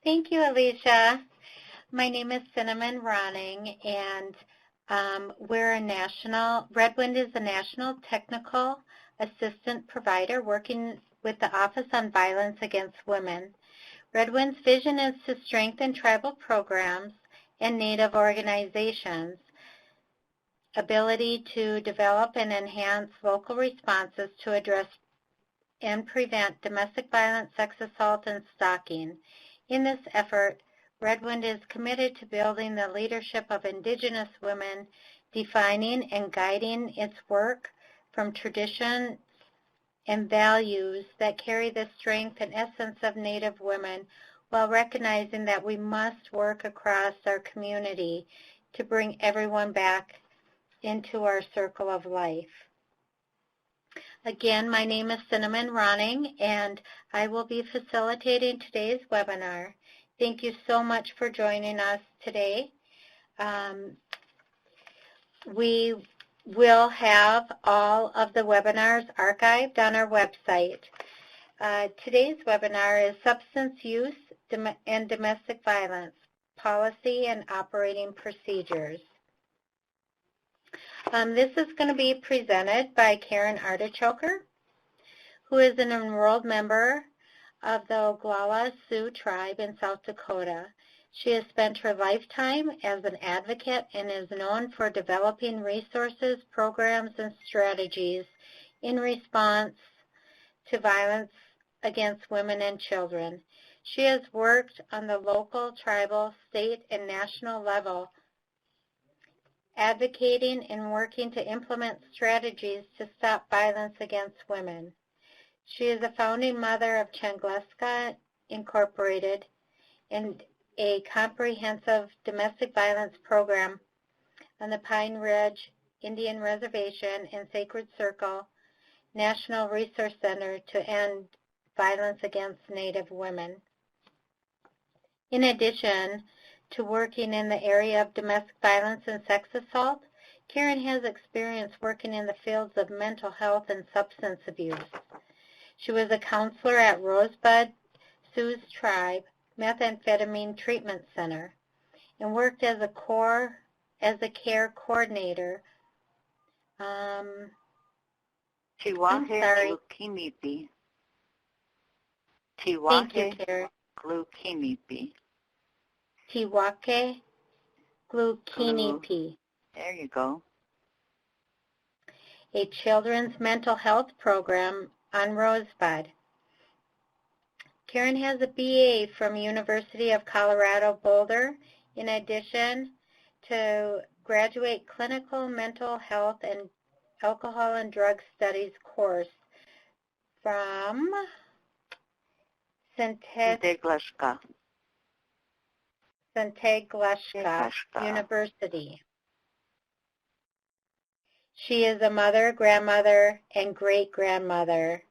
Thank you, Alicia. My name is Cinnamon Ronning, and Redwind is a national technical assistant provider working with the Office on Violence Against Women. Redwind's vision is to strengthen tribal programs and Native organizations' ability to develop and enhance local responses to address and prevent domestic violence, sex assault, and stalking. In this effort, Redwind is committed to building the leadership of Indigenous women, defining and guiding its work from traditions and values that carry the strength and essence of Native women, while recognizing that we must work across our community to bring everyone back into our circle of life. Again, my name is Cinnamon Ronning, and I will be facilitating today's webinar. Thank you so much for joining us today. We will have all of the webinars archived on our website. Today's webinar is Substance Use and Domestic Violence, Policy and Operating Procedures. This is going to be presented by Karen Artichoker, who is an enrolled member of the Oglala Sioux tribe in South Dakota. She has spent her lifetime as an advocate and is known for developing resources, programs, and strategies in response to violence against women and children. She has worked on the local, tribal, state, and national level, advocating and working to implement strategies to stop violence against women. She is a founding mother of Changleska Incorporated and a comprehensive domestic violence program on the Pine Ridge Indian Reservation and Sacred Circle National Resource Center to end violence against Native women. In addition to working in the area of domestic violence and sex assault, Karen has experience working in the fields of mental health and substance abuse. She was a counselor at Rosebud Sioux Tribe Methamphetamine Treatment Center and worked as a care coordinator. Thank you, Karen. Tiwake Glukinipi. There you go. A children's mental health program on Rosebud. Karen has a BA from University of Colorado Boulder, in addition to graduate clinical mental health and alcohol and drug studies course from Santegleska University. She is a mother, grandmother, and great-grandmother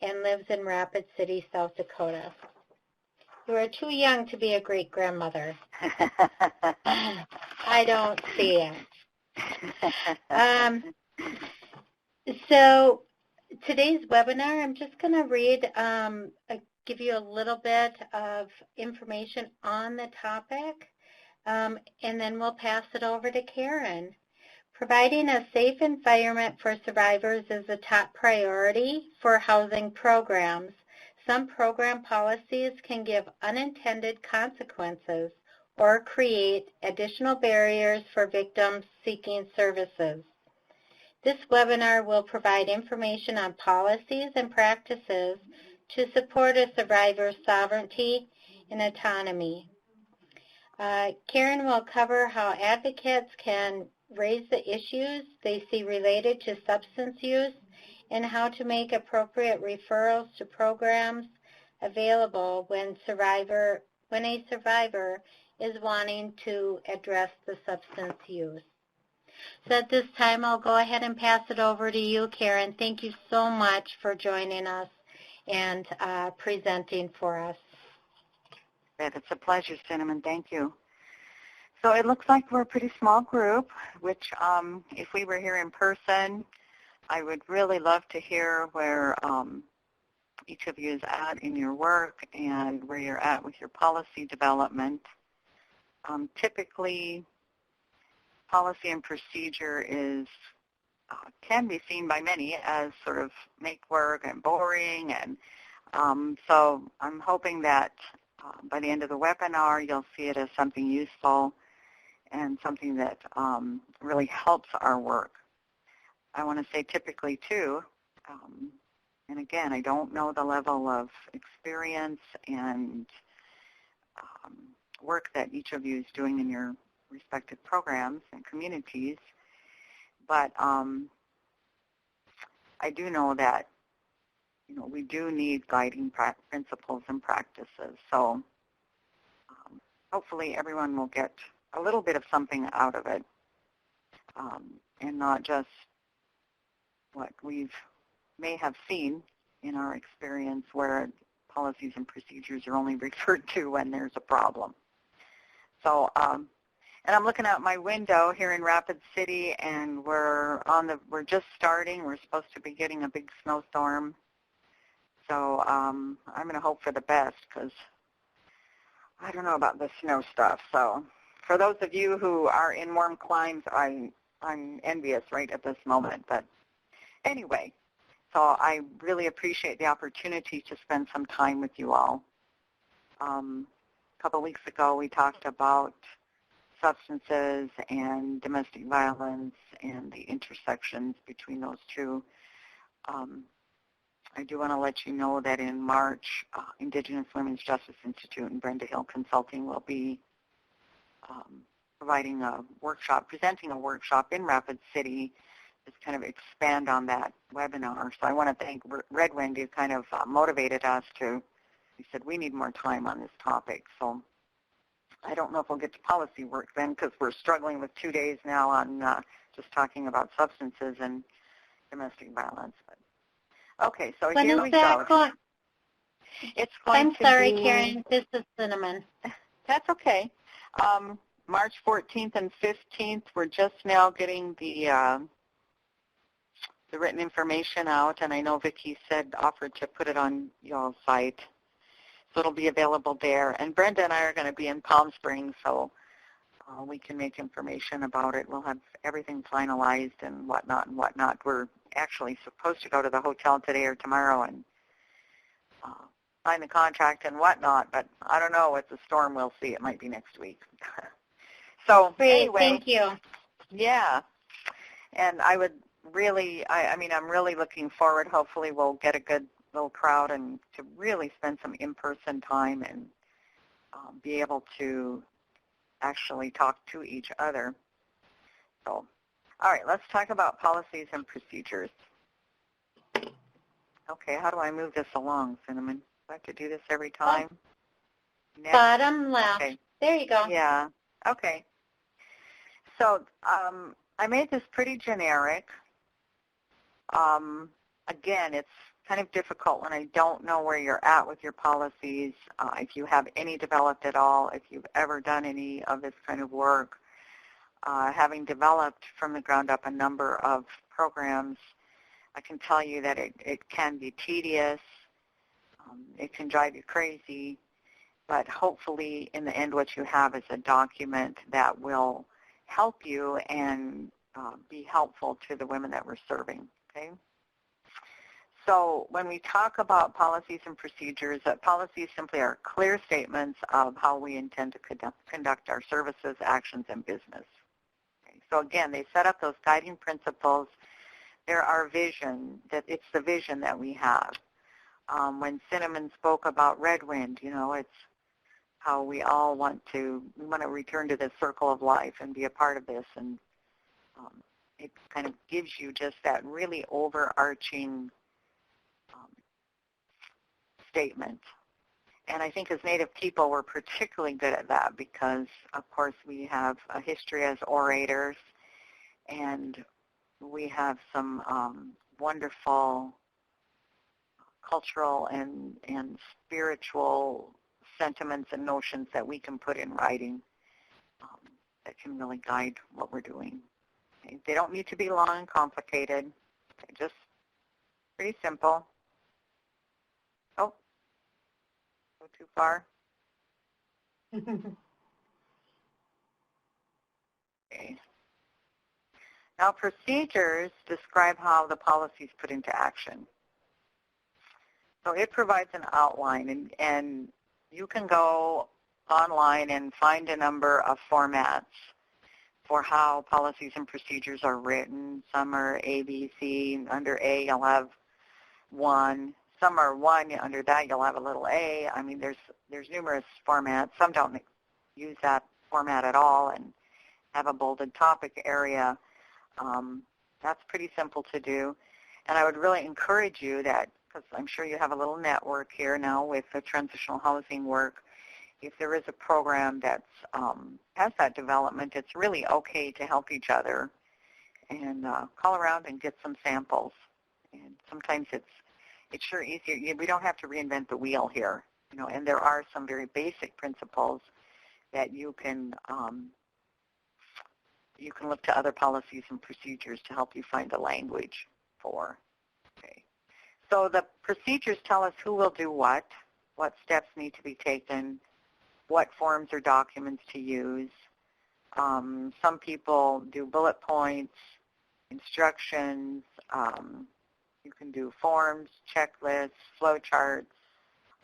and lives in Rapid City, South Dakota. You are too young to be a great-grandmother. I don't see it. So today's webinar, I'm just going to read, give you a little bit of information on the topic, and then we'll pass it over to Karen. Providing a safe environment for survivors is a top priority for housing programs. Some program policies can give unintended consequences or create additional barriers for victims seeking services. This webinar will provide information on policies and practices to support a survivor's sovereignty and autonomy. Karen will cover how advocates can raise the issues they see related to substance use and how to make appropriate referrals to programs available when a survivor is wanting to address the substance use. So at this time, I'll go ahead and pass it over to you, Karen. Thank you so much for joining us and presenting for us. It's a pleasure, Cinnamon. Thank you. So it looks like we're a pretty small group, which if we were here in person, I would really love to hear where each of you is at in your work and where you're at with your policy development. Typically, policy and procedure can be seen by many as sort of make work and boring, and so I'm hoping that by the end of the webinar you'll see it as something useful and something that really helps our work. I want to say typically too, and again, I don't know the level of experience and work that each of you is doing in your respective programs and communities, but I do know that we do need guiding principles and practices. So hopefully everyone will get a little bit of something out of it, and not just what we may have seen in our experience where policies and procedures are only referred to when there's a problem. So, and I'm looking out my window here in Rapid City, and we're just starting. We're supposed to be getting a big snowstorm. So I'm going to hope for the best, because I don't know about the snow stuff. So for those of you who are in warm climes, I'm envious right at this moment. But anyway, so I really appreciate the opportunity to spend some time with you all. A couple weeks ago, we talked about substances and domestic violence and the intersections between those two. I do want to let you know that in March, Indigenous Women's Justice Institute and Brenda Hill Consulting will be providing a workshop, presenting a workshop in Rapid City to kind of expand on that webinar. So I want to thank Red Wind, who kind of motivated us to, he said, we need more time on this topic. So I don't know if we'll get to policy work then, because we're struggling with 2 days now on just talking about substances and domestic violence. But, okay, so When here is we that go. It's going I'm to sorry, be, Karen. This is Cinnamon. That's okay. March 14th and 15th, we're just now getting the written information out, and I know Vicki offered to put it on y'all's site. So it'll be available there. And Brenda and I are going to be in Palm Springs, so we can make information about it. We'll have everything finalized and whatnot and whatnot. We're actually supposed to go to the hotel today or tomorrow and sign the contract and whatnot, but I don't know. With the storm, we'll see. It might be next week. So Great, anyway, thank you. Yeah, and I would really, I mean, I'm really looking forward. Hopefully we'll get a good little crowd and to really spend some in-person time and be able to actually talk to each other. So, all right, let's talk about policies and procedures. Okay, how do I move this along, Cinnamon? Do I have to do this every time? Next. Bottom left. Okay. There you go. Yeah, okay. So I made this pretty generic. Again, it's kind of difficult when I don't know where you're at with your policies, if you have any developed at all, if you've ever done any of this kind of work. Having developed from the ground up a number of programs, I can tell you that it can be tedious, it can drive you crazy, but hopefully in the end what you have is a document that will help you and be helpful to the women that we're serving, okay? So when we talk about policies and procedures, policies simply are clear statements of how we intend to conduct our services, actions, and business. Okay? So again, they set up those guiding principles. They're our vision, that it's the vision that we have. When Cinnamon spoke about Red Wind, you know, it's how we all want to return to this circle of life and be a part of this. And it kind of gives you just that really overarching statement. And I think as Native people, we're particularly good at that because, of course, we have a history as orators, and we have some wonderful cultural and spiritual sentiments and notions that we can put in writing that can really guide what we're doing. Okay? They don't need to be long and complicated. They're just pretty simple. Too far? Okay. Now, procedures describe how the policy is put into action. So it provides an outline, and you can go online and find a number of formats for how policies and procedures are written. Some are A, B, C. Under A, you'll have 1. Some are 1. Under that, you'll have a little A. I mean, there's numerous formats. Some don't use that format at all and have a bolded topic area. That's pretty simple to do. And I would really encourage you that, because I'm sure you have a little network here now with the transitional housing work, if there is a program that has that development, it's really okay to help each other and call around and get some samples. And sometimes it's sure easier. We don't have to reinvent the wheel here, and there are some very basic principles that you can look to other policies and procedures to help you find the language for. Okay. So the procedures tell us who will do what steps need to be taken, what forms or documents to use. Some people do bullet points, instructions. You can do forms, checklists, flowcharts.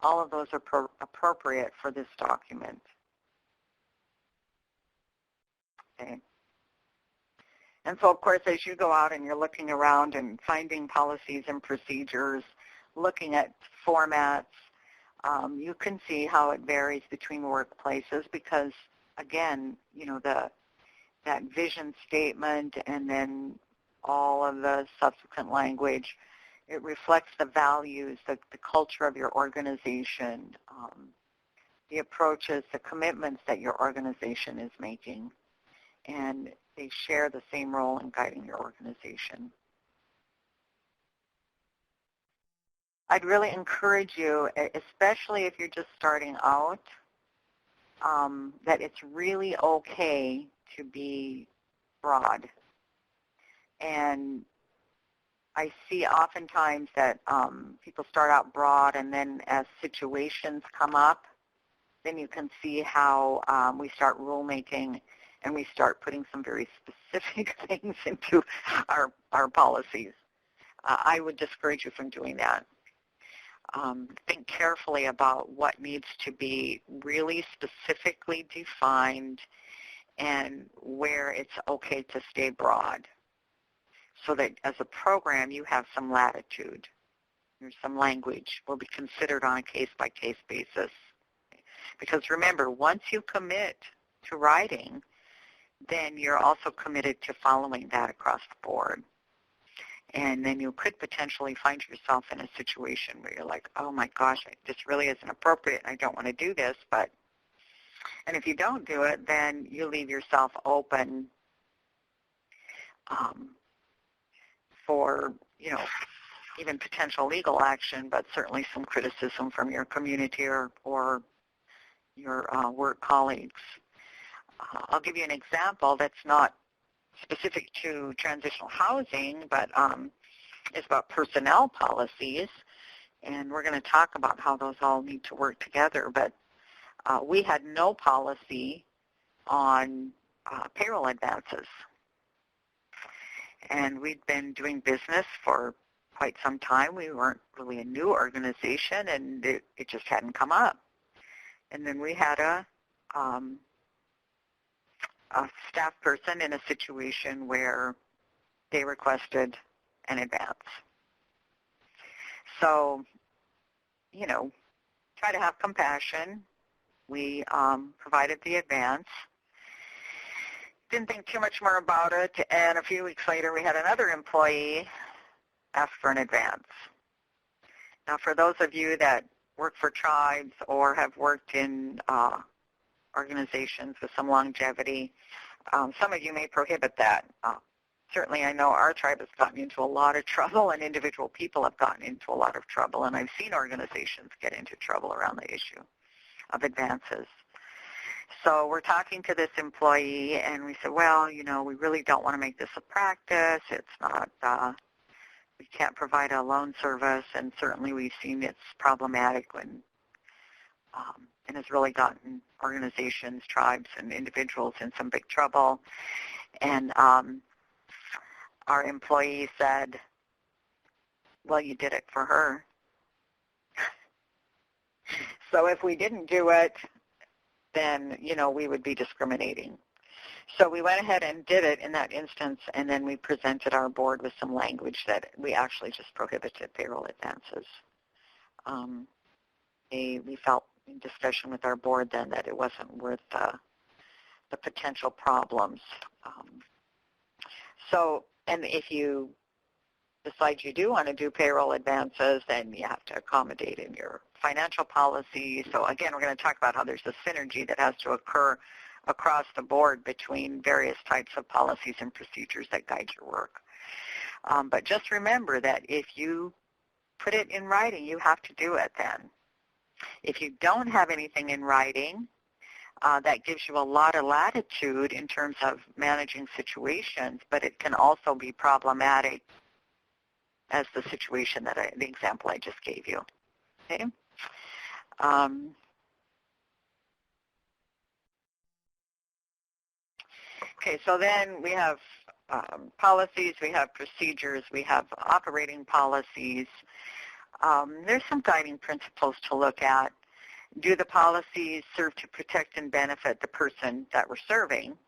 All of those are appropriate for this document. Okay. And so, of course, as you go out and you're looking around and finding policies and procedures, looking at formats, you can see how it varies between workplaces because, again, that vision statement and then all of the subsequent language, it reflects the values, the culture of your organization, the approaches, the commitments that your organization is making, and they share the same role in guiding your organization. I'd really encourage you, especially if you're just starting out, that it's really okay to be broad. And I see oftentimes that people start out broad, and then as situations come up, then you can see how we start rulemaking and we start putting some very specific things into our policies. I would discourage you from doing that. Think carefully about what needs to be really specifically defined and where it's okay to stay broad, so that as a program you have some latitude. There's some language will be considered on a case-by-case basis. Because remember, once you commit to writing, then you're also committed to following that across the board. And then you could potentially find yourself in a situation where you're like, oh my gosh, this really isn't appropriate, I don't want to do this. And if you don't do it, then you leave yourself open for, even potential legal action, but certainly some criticism from your community or your work colleagues. I'll give you an example that's not specific to transitional housing, but it's about personnel policies, and we're going to talk about how those all need to work together. But we had no policy on payroll advances, and we'd been doing business for quite some time. We weren't really a new organization, and it just hadn't come up. And then we had a staff person in a situation where they requested an advance. So, try to have compassion. We provided the advance. Didn't think too much more about it, and a few weeks later we had another employee ask for an advance. Now, for those of you that work for tribes or have worked in organizations with some longevity, some of you may prohibit that. Certainly I know our tribe has gotten into a lot of trouble, and individual people have gotten into a lot of trouble, and I've seen organizations get into trouble around the issue of advances. So we're talking to this employee, and we said, well, we really don't want to make this a practice. It's not, we can't provide a loan service, and certainly we've seen it's problematic when and has really gotten organizations, tribes, and individuals in some big trouble. And our employee said, well, you did it for her. So if we didn't do it, then, we would be discriminating. So we went ahead and did it in that instance, and then we presented our board with some language that we actually just prohibited payroll advances. We felt in discussion with our board then that it wasn't worth the potential problems. And if you decide you do want to do payroll advances, then you have to accommodate in your financial policy. So again, we're going to talk about how there's a synergy that has to occur across the board between various types of policies and procedures that guide your work. But just remember that if you put it in writing, you have to do it then. If you don't have anything in writing, that gives you a lot of latitude in terms of managing situations, but it can also be problematic as the situation the example I just gave you. Okay. Okay, so then we have policies, we have procedures, we have operating policies. There's some guiding principles to look at. Do the policies serve to protect and benefit the person that we're serving?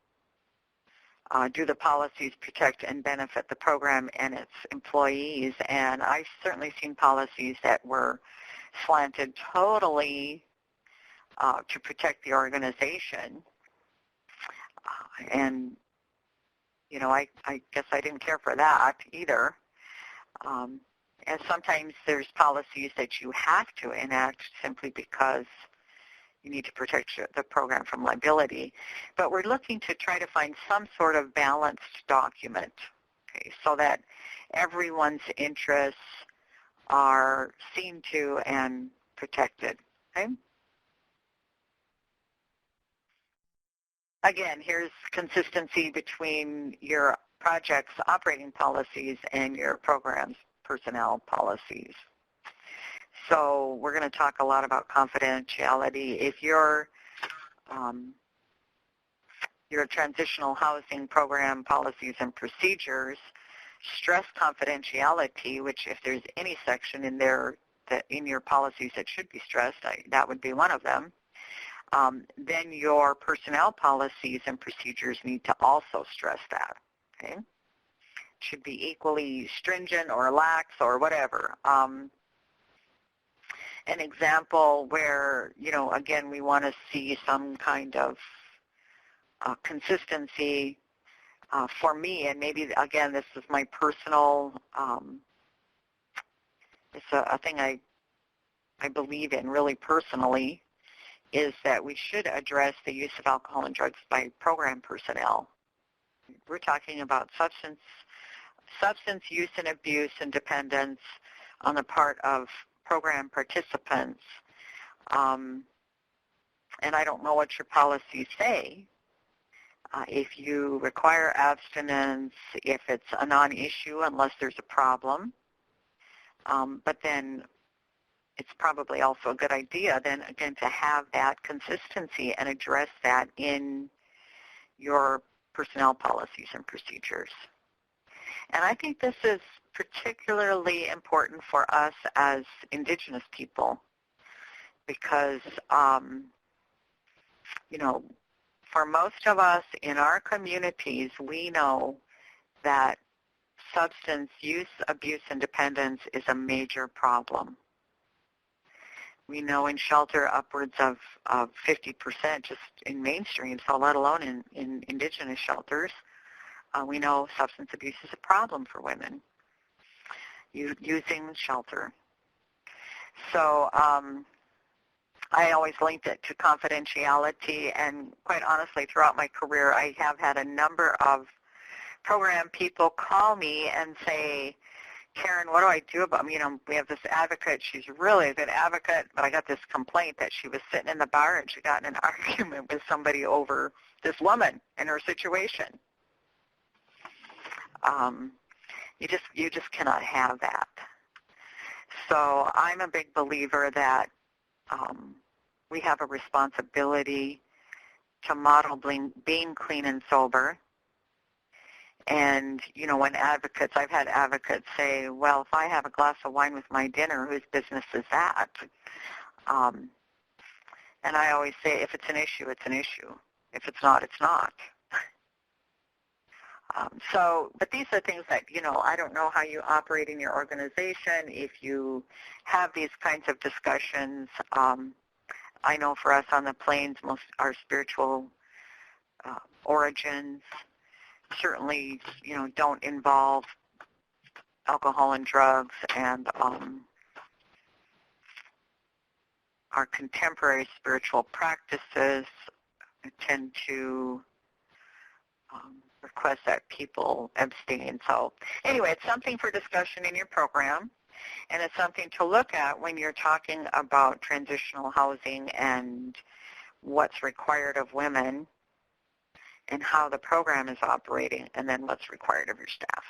Do the policies protect and benefit the program and its employees? And I've certainly seen policies that were slanted totally to protect the organization. And, I guess I didn't care for that either. And sometimes there's policies that you have to enact simply because you need to protect the program from liability. But we're looking to try to find some sort of balanced document, okay, so that everyone's interests are seen to and protected. Okay? Again, here's consistency between your project's operating policies and your program's personnel policies. So we're going to talk a lot about confidentiality. If your transitional housing program policies and procedures stress confidentiality, which if there's any section in there that in your policies that should be stressed, that would be one of them, then your personnel policies and procedures need to also stress that. Okay? Should be equally stringent or lax or whatever. An example where, again, we want to see some kind of consistency for me, and maybe, again, this is my personal, it's a thing I believe in really personally, is that we should address the use of alcohol and drugs by program personnel. We're talking about substance use and abuse and dependence on the part of program participants. And I don't know what your policies say. If you require abstinence, if it's a non-issue unless there's a problem, but then it's probably also a good idea then, again, to have that consistency and address that in your personnel policies and procedures. And I think this is particularly important for us as Indigenous people because, for most of us in our communities, we know that substance use, abuse, and dependence is a major problem. We know in shelter upwards of 50% just in mainstream, so let alone in Indigenous shelters. We know substance abuse is a problem for women using shelter. So I always linked it to confidentiality, and quite honestly, throughout my career, I have had a number of program people call me and say, Karen, what do I do about, we have this advocate, she's really a good advocate, but I got this complaint that she was sitting in the bar and she got in an argument with somebody over this woman and her situation. You just cannot have that. So I'm a big believer that we have a responsibility to model being clean and sober. And, you know, when I've had advocates say, well, if I have a glass of wine with my dinner, whose business is that? And I always say, if it's an issue, it's an issue. If it's not, it's not. But these are things that, you know, I don't know how you operate in your organization. If you have these kinds of discussions, I know for us on the Plains, most our spiritual origins certainly, you know, don't involve alcohol and drugs, and our contemporary spiritual practices tend to request that people abstain. So anyway, it's something for discussion in your program, and it's something to look at when you're talking about transitional housing and what's required of women and how the program is operating, and then what's required of your staff.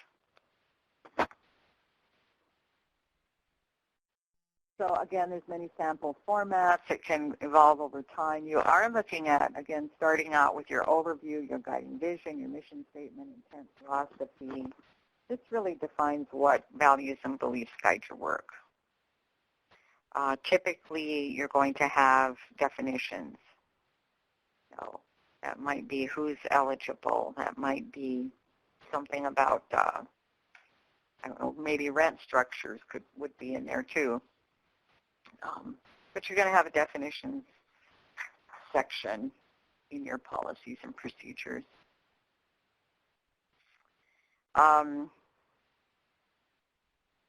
So again, there's many sample formats. It can evolve over time. You are looking at, again, starting out with your overview, your guiding vision, your mission statement, intent, philosophy. This really defines what values and beliefs guide your work. Typically, you're going to have definitions. So that might be who's eligible. That might be something about, I don't know, maybe rent structures would be in there too. But you're going to have a definitions section in your policies and procedures.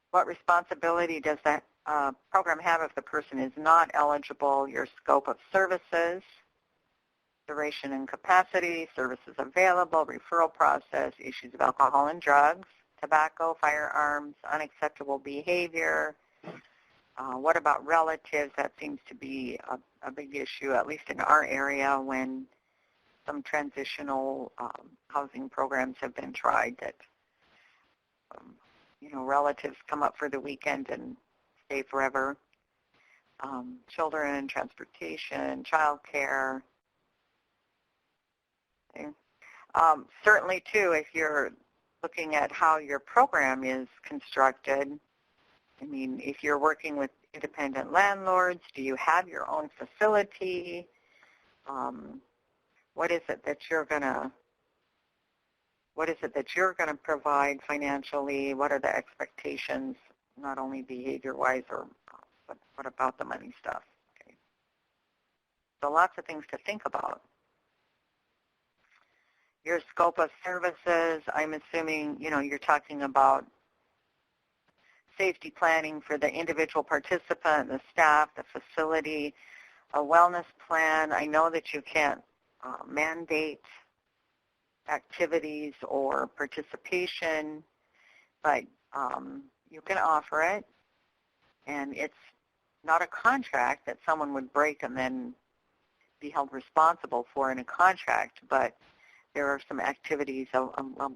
What responsibility does that program have if the person is not eligible? Your scope of services, duration and capacity, services available, referral process, issues of alcohol and drugs, tobacco, firearms, unacceptable behavior. What about relatives? That seems to be a big issue, at least in our area, when some transitional housing programs have been tried that, you know, relatives come up for the weekend and stay forever. Children, transportation, child care. Okay. Certainly, too, if you're looking at how your program is constructed, I mean, if you're working with independent landlords, do you have your own facility? What is it that you're gonna provide financially? What are the expectations, not only behavior-wise, but what about the money stuff? Okay. So lots of things to think about. Your scope of services, I'm assuming, you know, you're talking about safety planning for the individual participant, the staff, the facility, a wellness plan. I know that you can't mandate activities or participation, but you can offer it, and it's not a contract that someone would break and then be held responsible for in a contract, but there are some activities, a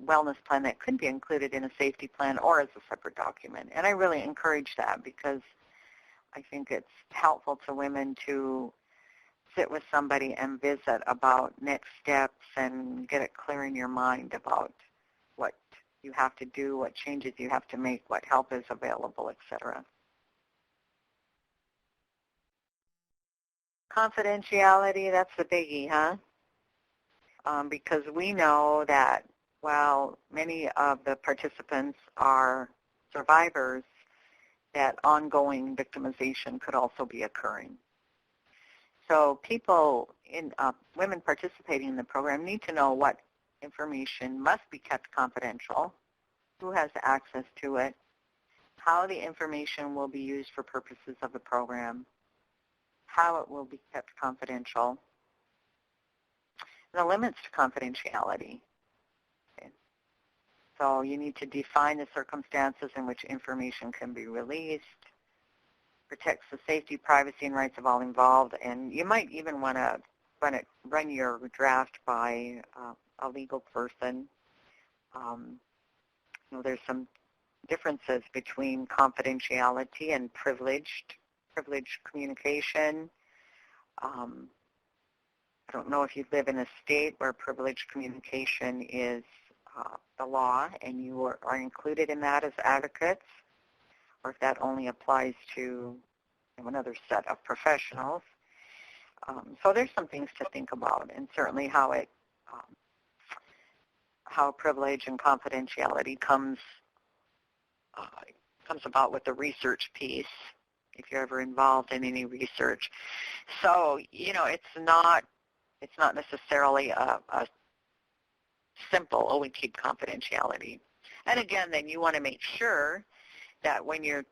wellness plan that could be included in a safety plan or as a separate document. And I really encourage that because I think it's helpful to women to sit with somebody and visit about next steps and get it clear in your mind about what you have to do, what changes you have to make, what help is available, etc. Confidentiality, that's the biggie, huh? Because we know that while many of the participants are survivors, that ongoing victimization could also be occurring. So people, women participating in the program need to know what information must be kept confidential, who has access to it, how the information will be used for purposes of the program, how it will be kept confidential, the limits to confidentiality. Okay. So you need to define the circumstances in which information can be released, protects the safety, privacy, and rights of all involved, and you might even want to run your draft by a legal person. You know, there's some differences between confidentiality and privileged communication. I don't know if you live in a state where privileged communication is the law and you are included in that as advocates, or if that only applies to another set of professionals. So there's some things to think about, and certainly how privilege and confidentiality comes about with the research piece, if you're ever involved in any research. So, it's not necessarily a simple, we keep confidentiality. And again, then you want to make sure that when you're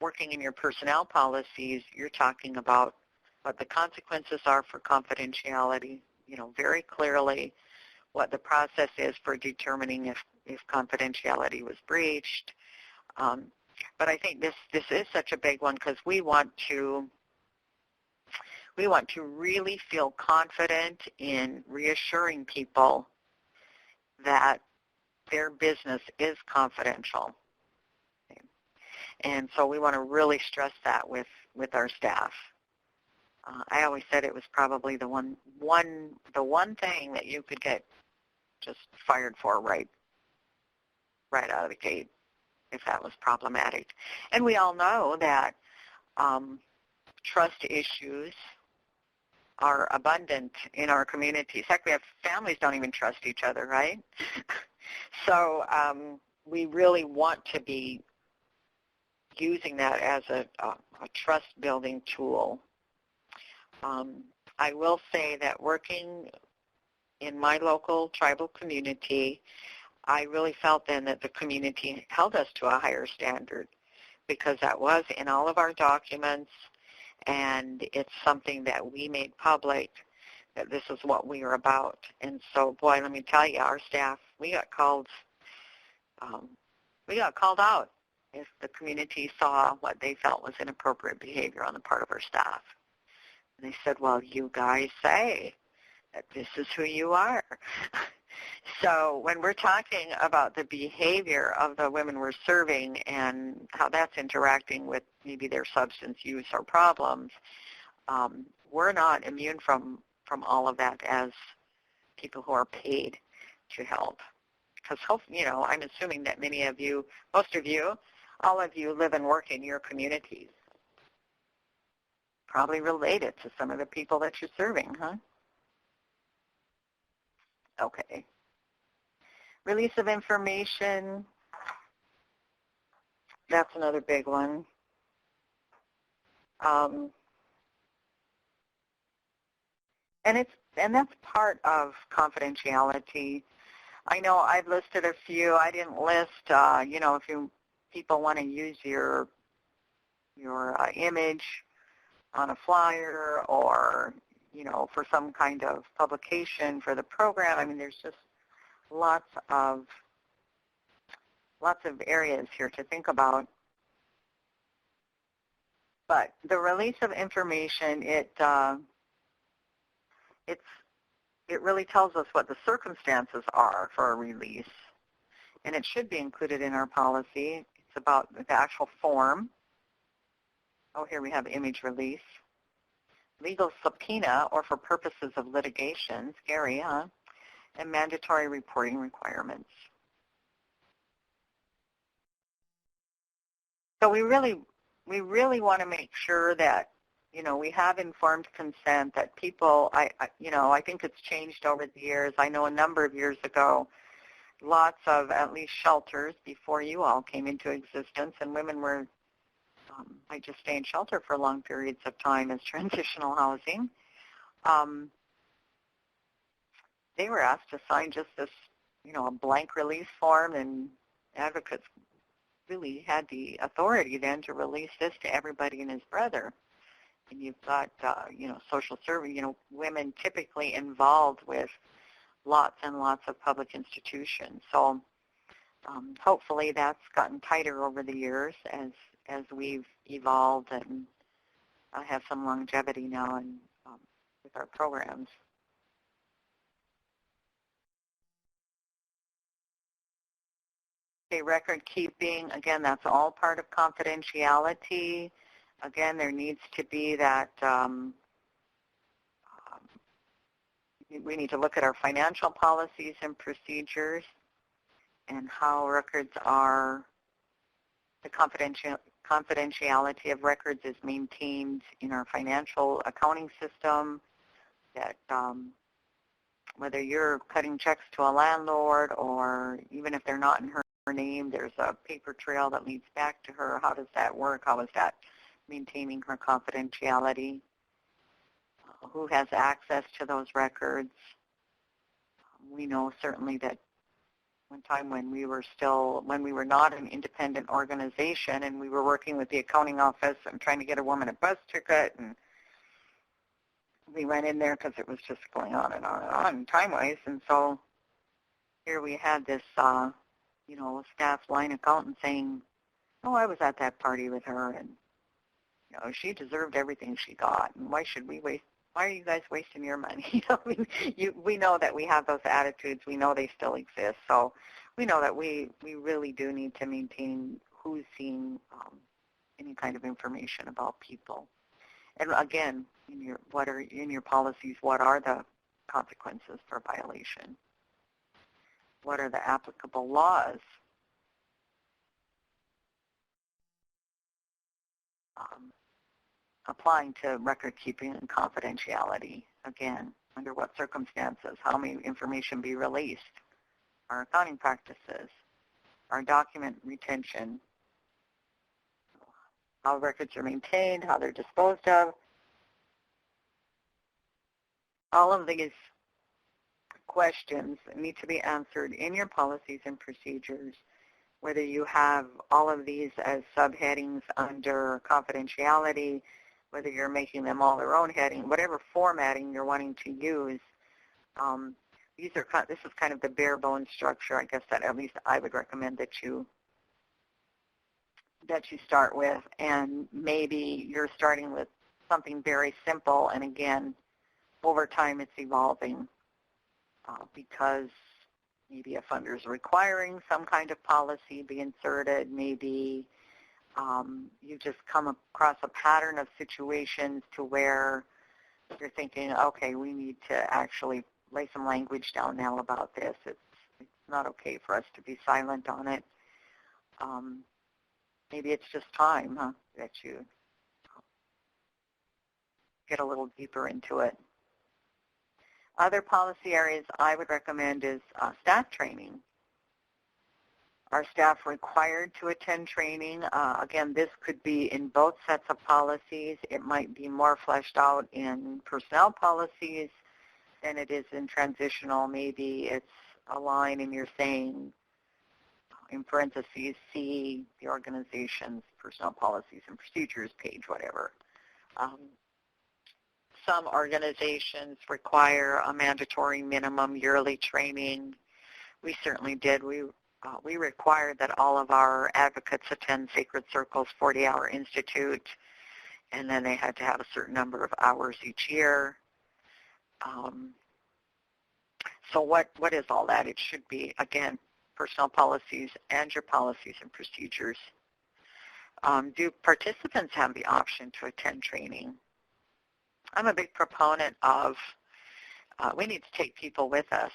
working in your personnel policies, you're talking about what the consequences are for confidentiality, very clearly what the process is for determining if confidentiality was breached. But I think this is such a big one because we want to really feel confident in reassuring people that their business is confidential. And so we want to really stress that with our staff. I always said it was probably the one thing that you could get just fired for right out of the gate if that was problematic. And we all know that trust issues are abundant in our communities. Heck, we have families don't even trust each other, right? So we really want to be using that as a trust-building tool. I will say that working in my local tribal community, I really felt then that the community held us to a higher standard because that was in all of our documents, and it's something that we made public, that this is what we are about. And so, boy, let me tell you, our staff, we got called out if the community saw what they felt was inappropriate behavior on the part of our staff. And they said, well, you guys say that this is who you are. So when we're talking about the behavior of the women we're serving and how that's interacting with maybe their substance use or problems, we're not immune from all of that as people who are paid to help. Because, I'm assuming that many of you, most of you, all of you live and work in your communities. Probably related to some of the people that you're serving, huh? Okay. Release of information, that's another big one. And that's part of confidentiality. I know I've listed a few. I didn't list, if people want to use your image on a flyer or, for some kind of publication for the program. I mean, there's just lots of areas here to think about. But the release of information, it really tells us what the circumstances are for a release, and it should be included in our policy. It's about the actual form. Oh, here we have image release. Legal subpoena or for purposes of litigation, scary, huh? And mandatory reporting requirements. So we really want to make sure that, we have informed consent, that people, I think it's changed over the years. I know a number of years ago, lots of at least shelters before you all came into existence, and women were, might just stay in shelter for long periods of time as transitional housing. They were asked to sign just this, a blank release form, and advocates really had the authority then to release this to everybody and his brother. And you've got, social service, women typically involved with lots and lots of public institutions. So hopefully that's gotten tighter over the years as we've evolved and have some longevity now with our programs. Okay, record keeping, again, that's all part of confidentiality. Again, there needs to be that we need to look at our financial policies and procedures and how records are, the confidentiality of records is maintained in our financial accounting system, that whether you're cutting checks to a landlord or even if they're not in her name, there's a paper trail that leads back to her. How does that work? How is that maintaining her confidentiality? Who has access to those records? We know certainly that one time when we were not an independent organization and we were working with the accounting office and trying to get a woman a bus ticket, and we went in there because it was just going on and on and on time-wise. And so here we had this, staff line accountant saying, oh, I was at that party with her, and, she deserved everything she got, and why are you guys wasting your money? We know that we have those attitudes. We know they still exist. So we know that we really do need to maintain who's seeing any kind of information about people. And again, in your policies, what are the consequences for violation? What are the applicable laws? Applying to record keeping and confidentiality. Again, under what circumstances? How may information be released? Our accounting practices, our document retention, how records are maintained, how they're disposed of. All of these questions need to be answered in your policies and procedures, whether you have all of these as subheadings under confidentiality, whether you're making them all their own heading, whatever formatting you're wanting to use. This is kind of the bare bones structure, I guess, that at least I would recommend that you start with. And maybe you're starting with something very simple, and again, over time it's evolving because maybe a funder is requiring some kind of policy be inserted. Maybe you just come across a pattern of situations to where you're thinking, okay, we need to actually lay some language down now about this. It's not okay for us to be silent on it. Maybe it's just time that you get a little deeper into it. Other policy areas I would recommend is staff training. Are staff required to attend training? Again, this could be in both sets of policies. It might be more fleshed out in personnel policies than it is in transitional. Maybe it's a line and you're saying, in parentheses, see the organization's personnel policies and procedures page, whatever. Some organizations require a mandatory minimum yearly training. We certainly did. We required that all of our advocates attend Sacred Circle's 40-hour institute, and then they had to have a certain number of hours each year. So what is all that? It should be, again, personnel policies and your policies and procedures. Do participants have the option to attend training? I'm a big proponent of we need to take people with us.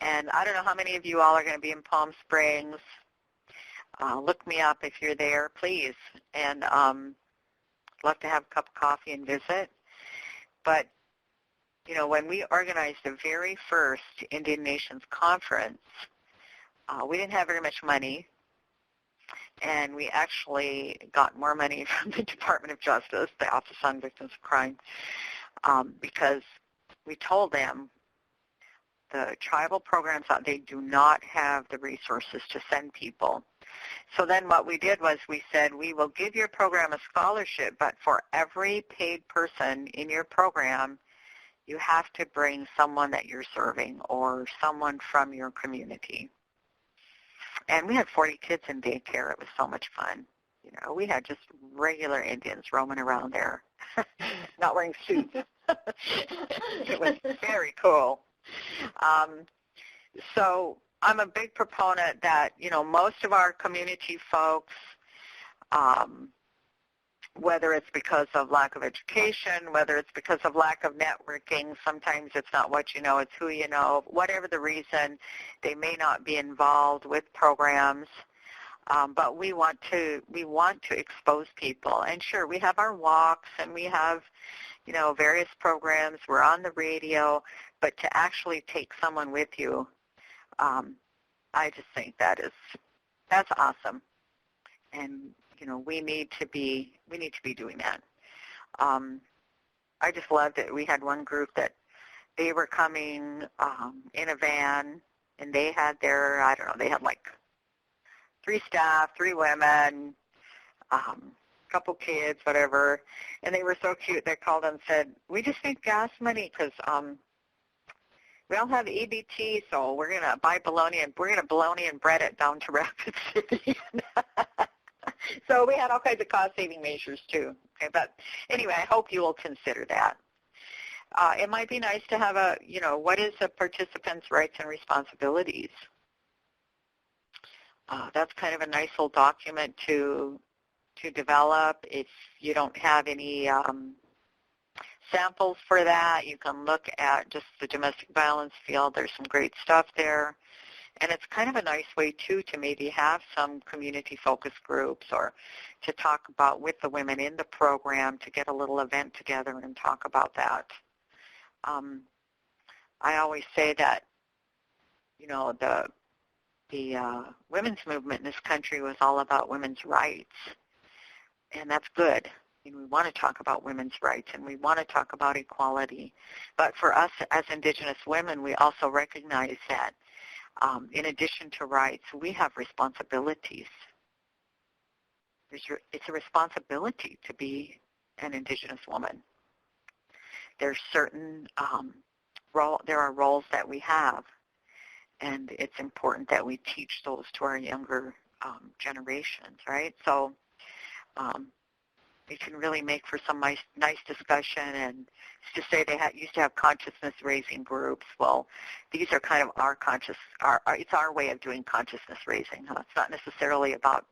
And I don't know how many of you all are going to be in Palm Springs. Look me up if you're there, please. And love to have a cup of coffee and visit. But, when we organized the very first Indian Nations conference, we didn't have very much money. And we actually got more money from the Department of Justice, the Office on Victims of Crime, because we told them the tribal programs, they do not have the resources to send people. So then what we did was we said, we will give your program a scholarship, but for every paid person in your program, you have to bring someone that you're serving or someone from your community. And we had 40 kids in daycare. It was so much fun. We had just regular Indians roaming around there, not wearing suits. It was very cool. So I'm a big proponent that, most of our community folks, whether it's because of lack of education, whether it's because of lack of networking. Sometimes it's not what you know, it's who you know. Whatever the reason, they may not be involved with programs. But we want to expose people. And sure, we have our walks and we have, various programs. We're on the radio, but to actually take someone with you, I just think that's awesome. And we need to be doing that. I just loved it. We had one group that they were coming in a van, and they had they had like 3 staff, 3 women, couple kids, whatever, and they were so cute. They called and said, "We just need gas money because we all have EBT, so we're gonna buy bologna and we're gonna bologna and bread it down to Rapid City." So we had all kinds of cost-saving measures too. Okay, but anyway, I hope you will consider that. It might be nice to have what is a participant's rights and responsibilities? That's kind of a nice little document to develop. If you don't have any samples for that, you can look at just the domestic violence field. There's some great stuff there. And it's kind of a nice way, too, to maybe have some community focus groups or to talk about with the women in the program, to get a little event together and talk about that. I always say that, the women's movement in this country was all about women's rights, and that's good. We want to talk about women's rights, and we want to talk about equality. But for us as Indigenous women, we also recognize that in addition to rights, we have responsibilities. It's a responsibility to be an Indigenous woman. There's certain there are roles that we have, and it's important that we teach those to our younger generations, right? So it can really make for some nice discussion. And to say they used to have consciousness-raising groups, well, these are kind of it's our way of doing consciousness-raising. It's not necessarily about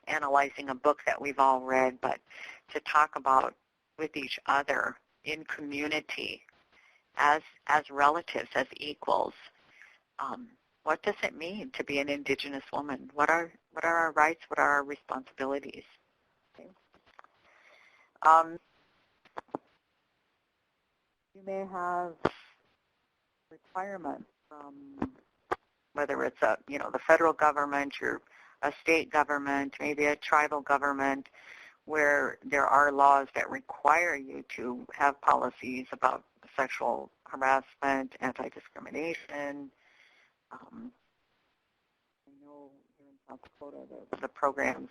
analyzing a book that we've all read, but to talk about with each other in community as relatives, as equals. What does it mean to be an Indigenous woman? What are our rights? What are our responsibilities? Okay. You may have requirements from whether it's the federal government, or a state government, maybe a tribal government, where there are laws that require you to have policies about sexual harassment, anti-discrimination. I know here in South Dakota the programs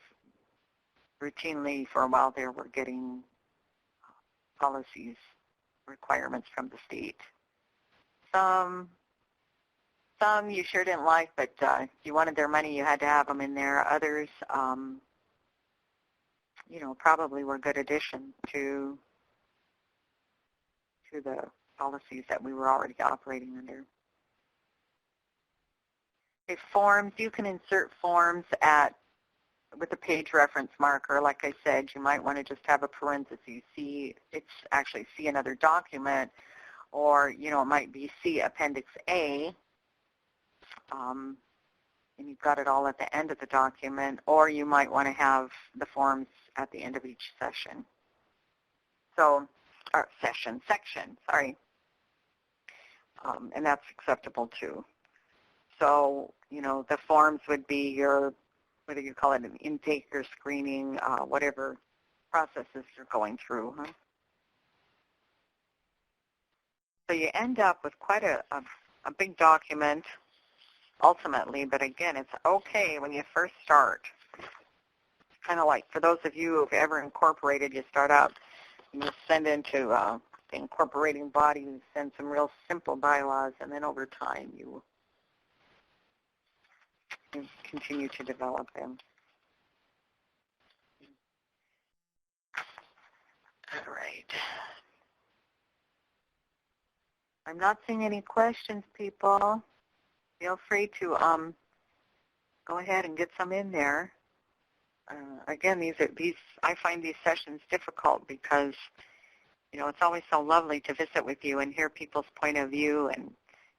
routinely for a while there were getting policies, requirements from the state. Some you sure didn't like, but if you wanted their money, you had to have them in there. Others, probably were good addition to the policies that we were already operating under. Okay, forms, you can insert forms with a page reference marker. Like I said, you might want to just have a parenthesis. See another document, or it might be see Appendix A, and you've got it all at the end of the document, or you might want to have the forms at the end of each session. Section, sorry. And that's acceptable too. So, the forms would be whether you call it an intake or screening, whatever processes you're going through. Huh? So you end up with quite a big document ultimately, but again, it's okay when you first start. It's kind of like, for those of you who've ever incorporated, you start out, you send into the incorporating body, you send some real simple bylaws, and then over time you continue to develop them. All right. I'm not seeing any questions, people. Feel free to go ahead and get some in there. again, I find these sessions difficult because, it's always so lovely to visit with you and hear people's point of view and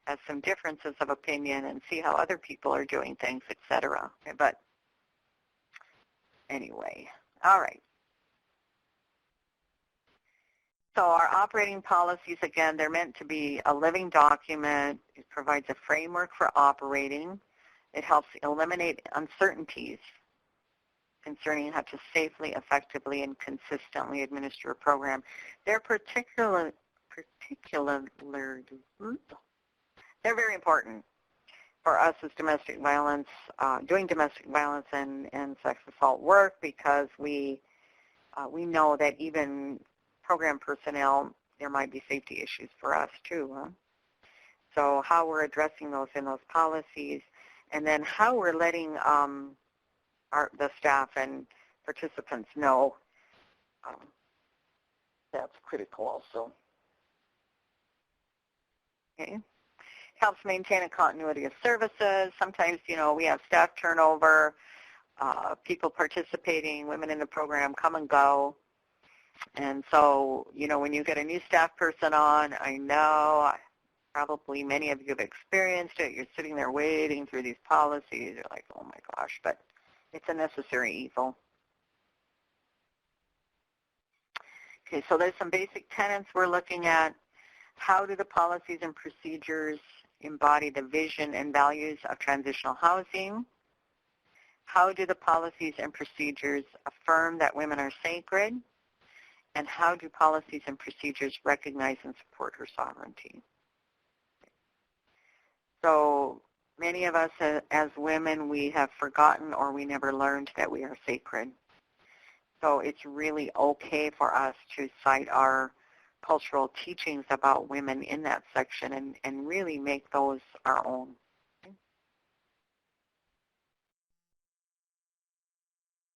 have some differences of opinion and see how other people are doing things, etc. But anyway, all right. So our operating policies, again, they're meant to be a living document. It provides a framework for operating. It helps eliminate uncertainties concerning how to safely, effectively, and consistently administer a program. They're they're very important for us as domestic violence, doing domestic violence and sex assault work, because we know that even program personnel, there might be safety issues for us too. So how we're addressing those in those policies, and then how we're letting the staff and participants know, that's critical also. Okay. Helps maintain a continuity of services. Sometimes, we have staff turnover, people participating, women in the program come and go. And so, when you get a new staff person on, I know probably many of you have experienced it. You're sitting there waiting through these policies. You're like, oh my gosh, but it's a necessary evil. Okay, so there's some basic tenets we're looking at. How do the policies and procedures embody the vision and values of transitional housing? How do the policies and procedures affirm that women are sacred? And how do policies and procedures recognize and support her sovereignty? So many of us as women, we have forgotten or we never learned that we are sacred. So it's really okay for us to cite our cultural teachings about women in that section and really make those our own.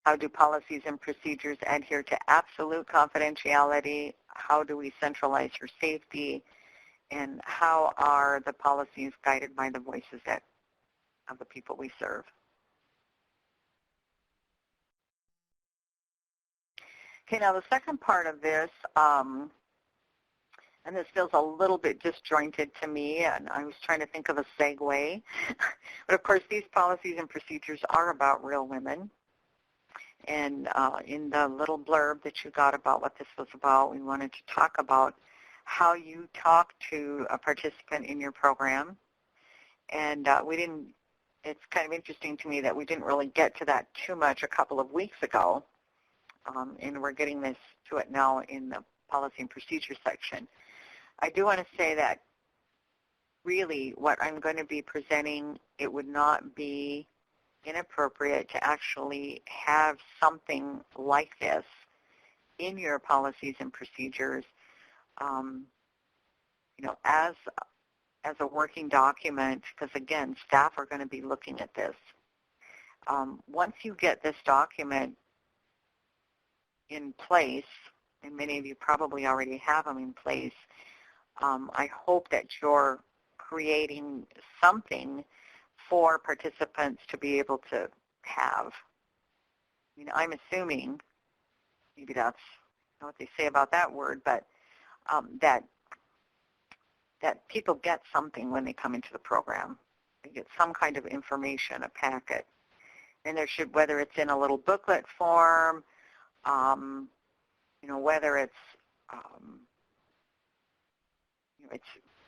How do policies and procedures adhere to absolute confidentiality? How do we centralize her safety? And how are the policies guided by the voices of the people we serve? Okay, now the second part of this, and this feels a little bit disjointed to me, and I was trying to think of a segue. But of course, these policies and procedures are about real women. And in the little blurb that you got about what this was about, we wanted to talk about how you talk to a participant in your program. And it's kind of interesting to me that we didn't really get to that too much a couple of weeks ago. And we're getting to it now in the policy and procedure section. I do want to say that really what I'm going to be presenting, it would not be inappropriate to actually have something like this in your policies and procedures, as a working document, because again, staff are going to be looking at this. Once you get this document in place, and many of you probably already have them in place, I hope that you're creating something for participants to be able to have. I'm assuming, maybe that's not what they say about that word, but that people get something when they come into the program. They get some kind of information, a packet. And there should, whether it's in a little booklet form, whether it's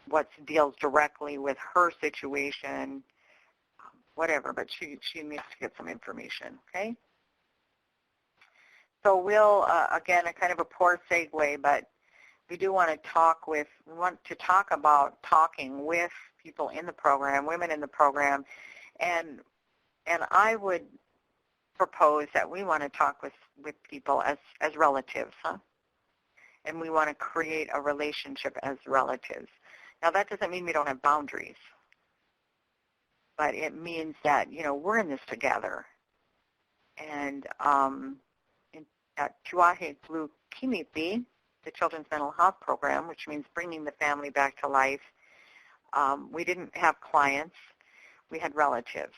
what deals directly with her situation, whatever, but she needs to get some information, okay? So we'll, again, a kind of a poor segue, but we do want to talk about talking with people in the program, women in the program, and I would propose that we want to talk with people as relatives, and we want to create a relationship as relatives. Now, that doesn't mean we don't have boundaries, but it means that, we're in this together. And at Tuahe Blue Kimipi, the Children's Mental Health Program, which means bringing the family back to life, we didn't have clients. We had relatives.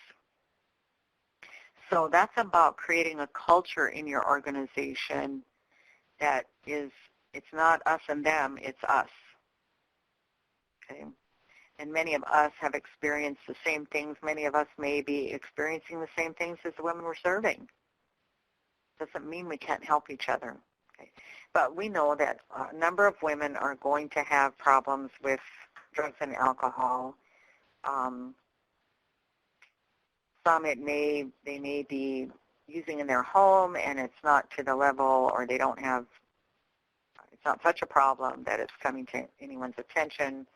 So that's about creating a culture in your organization that is, it's not us and them, it's us. Okay? And many of us have experienced the same things. Many of us may be experiencing the same things as the women we're serving. Doesn't mean we can't help each other. Okay? But we know that a number of women are going to have problems with drugs and alcohol. Some they may be using in their home, and it's not to the level, or they don't have, it's not such a problem that it's coming to anyone's attention.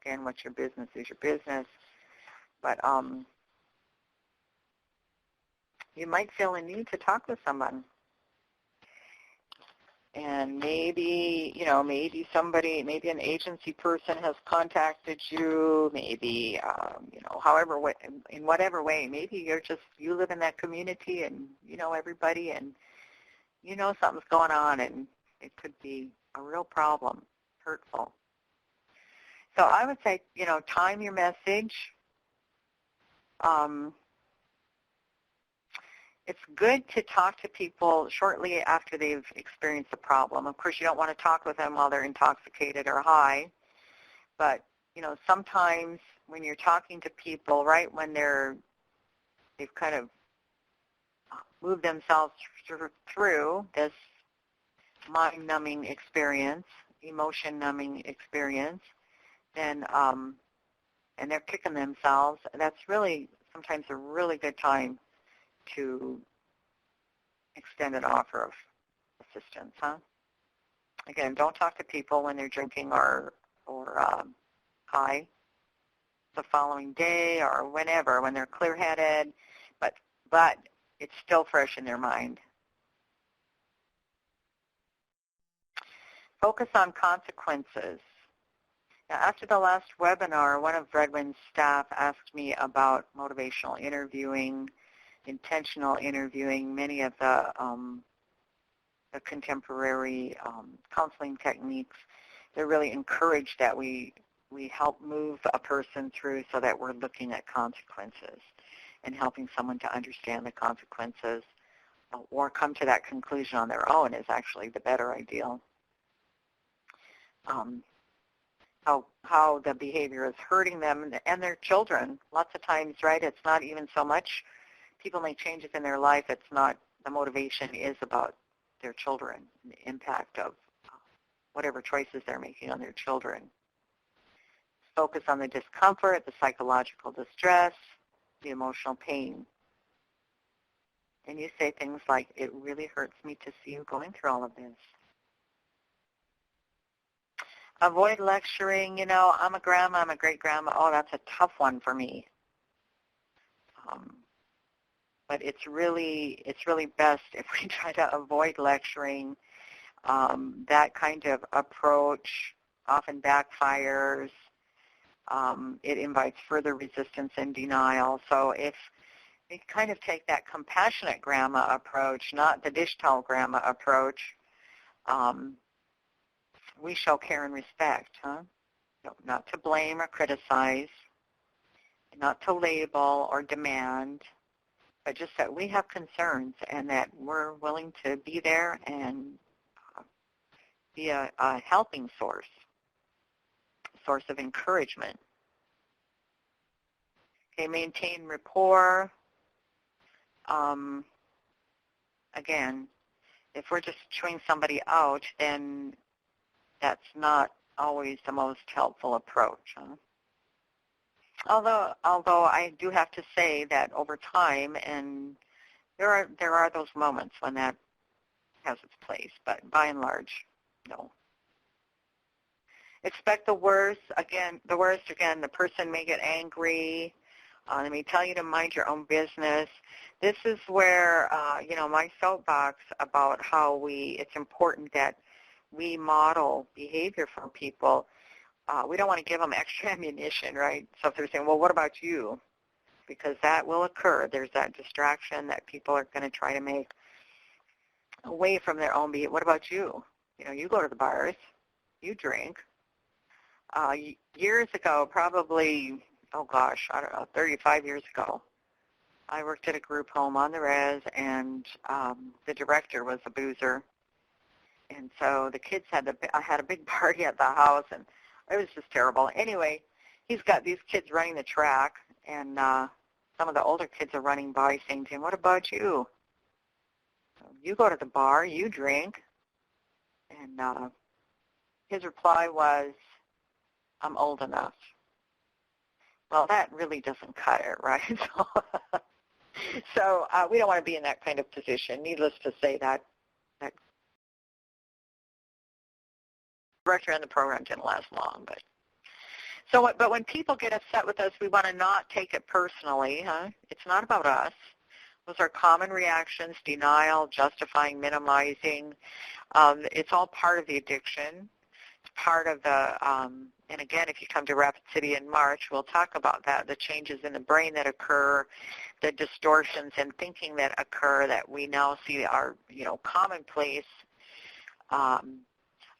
Again, what's your business is your business. But you might feel a need to talk with someone. And maybe, maybe somebody, maybe an agency person has contacted you, maybe, however, in whatever way. Maybe you live in that community and you know everybody and you know something's going on and it could be a real problem, hurtful. So I would say, time your message. It's good to talk to people shortly after they've experienced a problem. Of course, you don't want to talk with them while they're intoxicated or high, but sometimes when you're talking to people right when they've kind of moved themselves through this mind-numbing experience, emotion-numbing experience, then and they're kicking themselves, that's really sometimes a really good time to extend an offer of assistance, Again, don't talk to people when they're drinking or high the following day or whenever, when they're clear-headed, but it's still fresh in their mind. Focus on consequences. Now, after the last webinar, one of Redwind's staff asked me about motivational interviewing, intentional interviewing, many of the contemporary counseling techniques. They're really encouraged that we help move a person through so that we're looking at consequences and helping someone to understand the consequences or come to that conclusion on their own is actually the better ideal. How the behavior is hurting them and their children. Lots of times, right, it's not even so much people make changes in their life, it's not, the motivation is about their children, the impact of whatever choices they're making on their children. Focus on the discomfort, the psychological distress, the emotional pain. And you say things like, it really hurts me to see you going through all of this. Avoid lecturing, I'm a grandma, I'm a great-grandma. Oh, that's a tough one for me. But it's really best if we try to avoid lecturing. That kind of approach often backfires. It invites further resistance and denial. So if we kind of take that compassionate grandma approach, not the dish towel grandma approach, we show care and respect, not to blame or criticize, not to label or demand, but just that we have concerns and that we're willing to be there and be a helping source of encouragement. Okay, maintain rapport. Again, if we're just chewing somebody out, then that's not always the most helpful approach. Although I do have to say that over time, and there are those moments when that has its place, but by and large, no. Expect the worst. Again, the person may get angry. They may tell you to mind your own business. This is where, my soapbox about how it's important that we model behavior for people. We don't want to give them extra ammunition, right? So if they're saying, well, what about you? Because that will occur. There's that distraction that people are going to try to make away from their own behavior. What about you? You go to the bars. You drink. Years ago, probably, 35 years ago, I worked at a group home on the res, and the director was a boozer. And so the kids I had a big party at the house, and it was just terrible. Anyway, he's got these kids running the track, and some of the older kids are running by saying to him, "What about you? You go to the bar, you drink." And his reply was, "I'm old enough." Well, that really doesn't cut it, right? So we don't want to be in that kind of position. Needless to say, that director in the program didn't last long. But when people get upset with us, we want to not take it personally. It's not about us. Those are common reactions: denial, justifying, minimizing. It's all part of the addiction. It's part of the, and again, if you come to Rapid City in March, we'll talk about that, the changes in the brain that occur, the distortions in thinking that occur that we now see are, commonplace.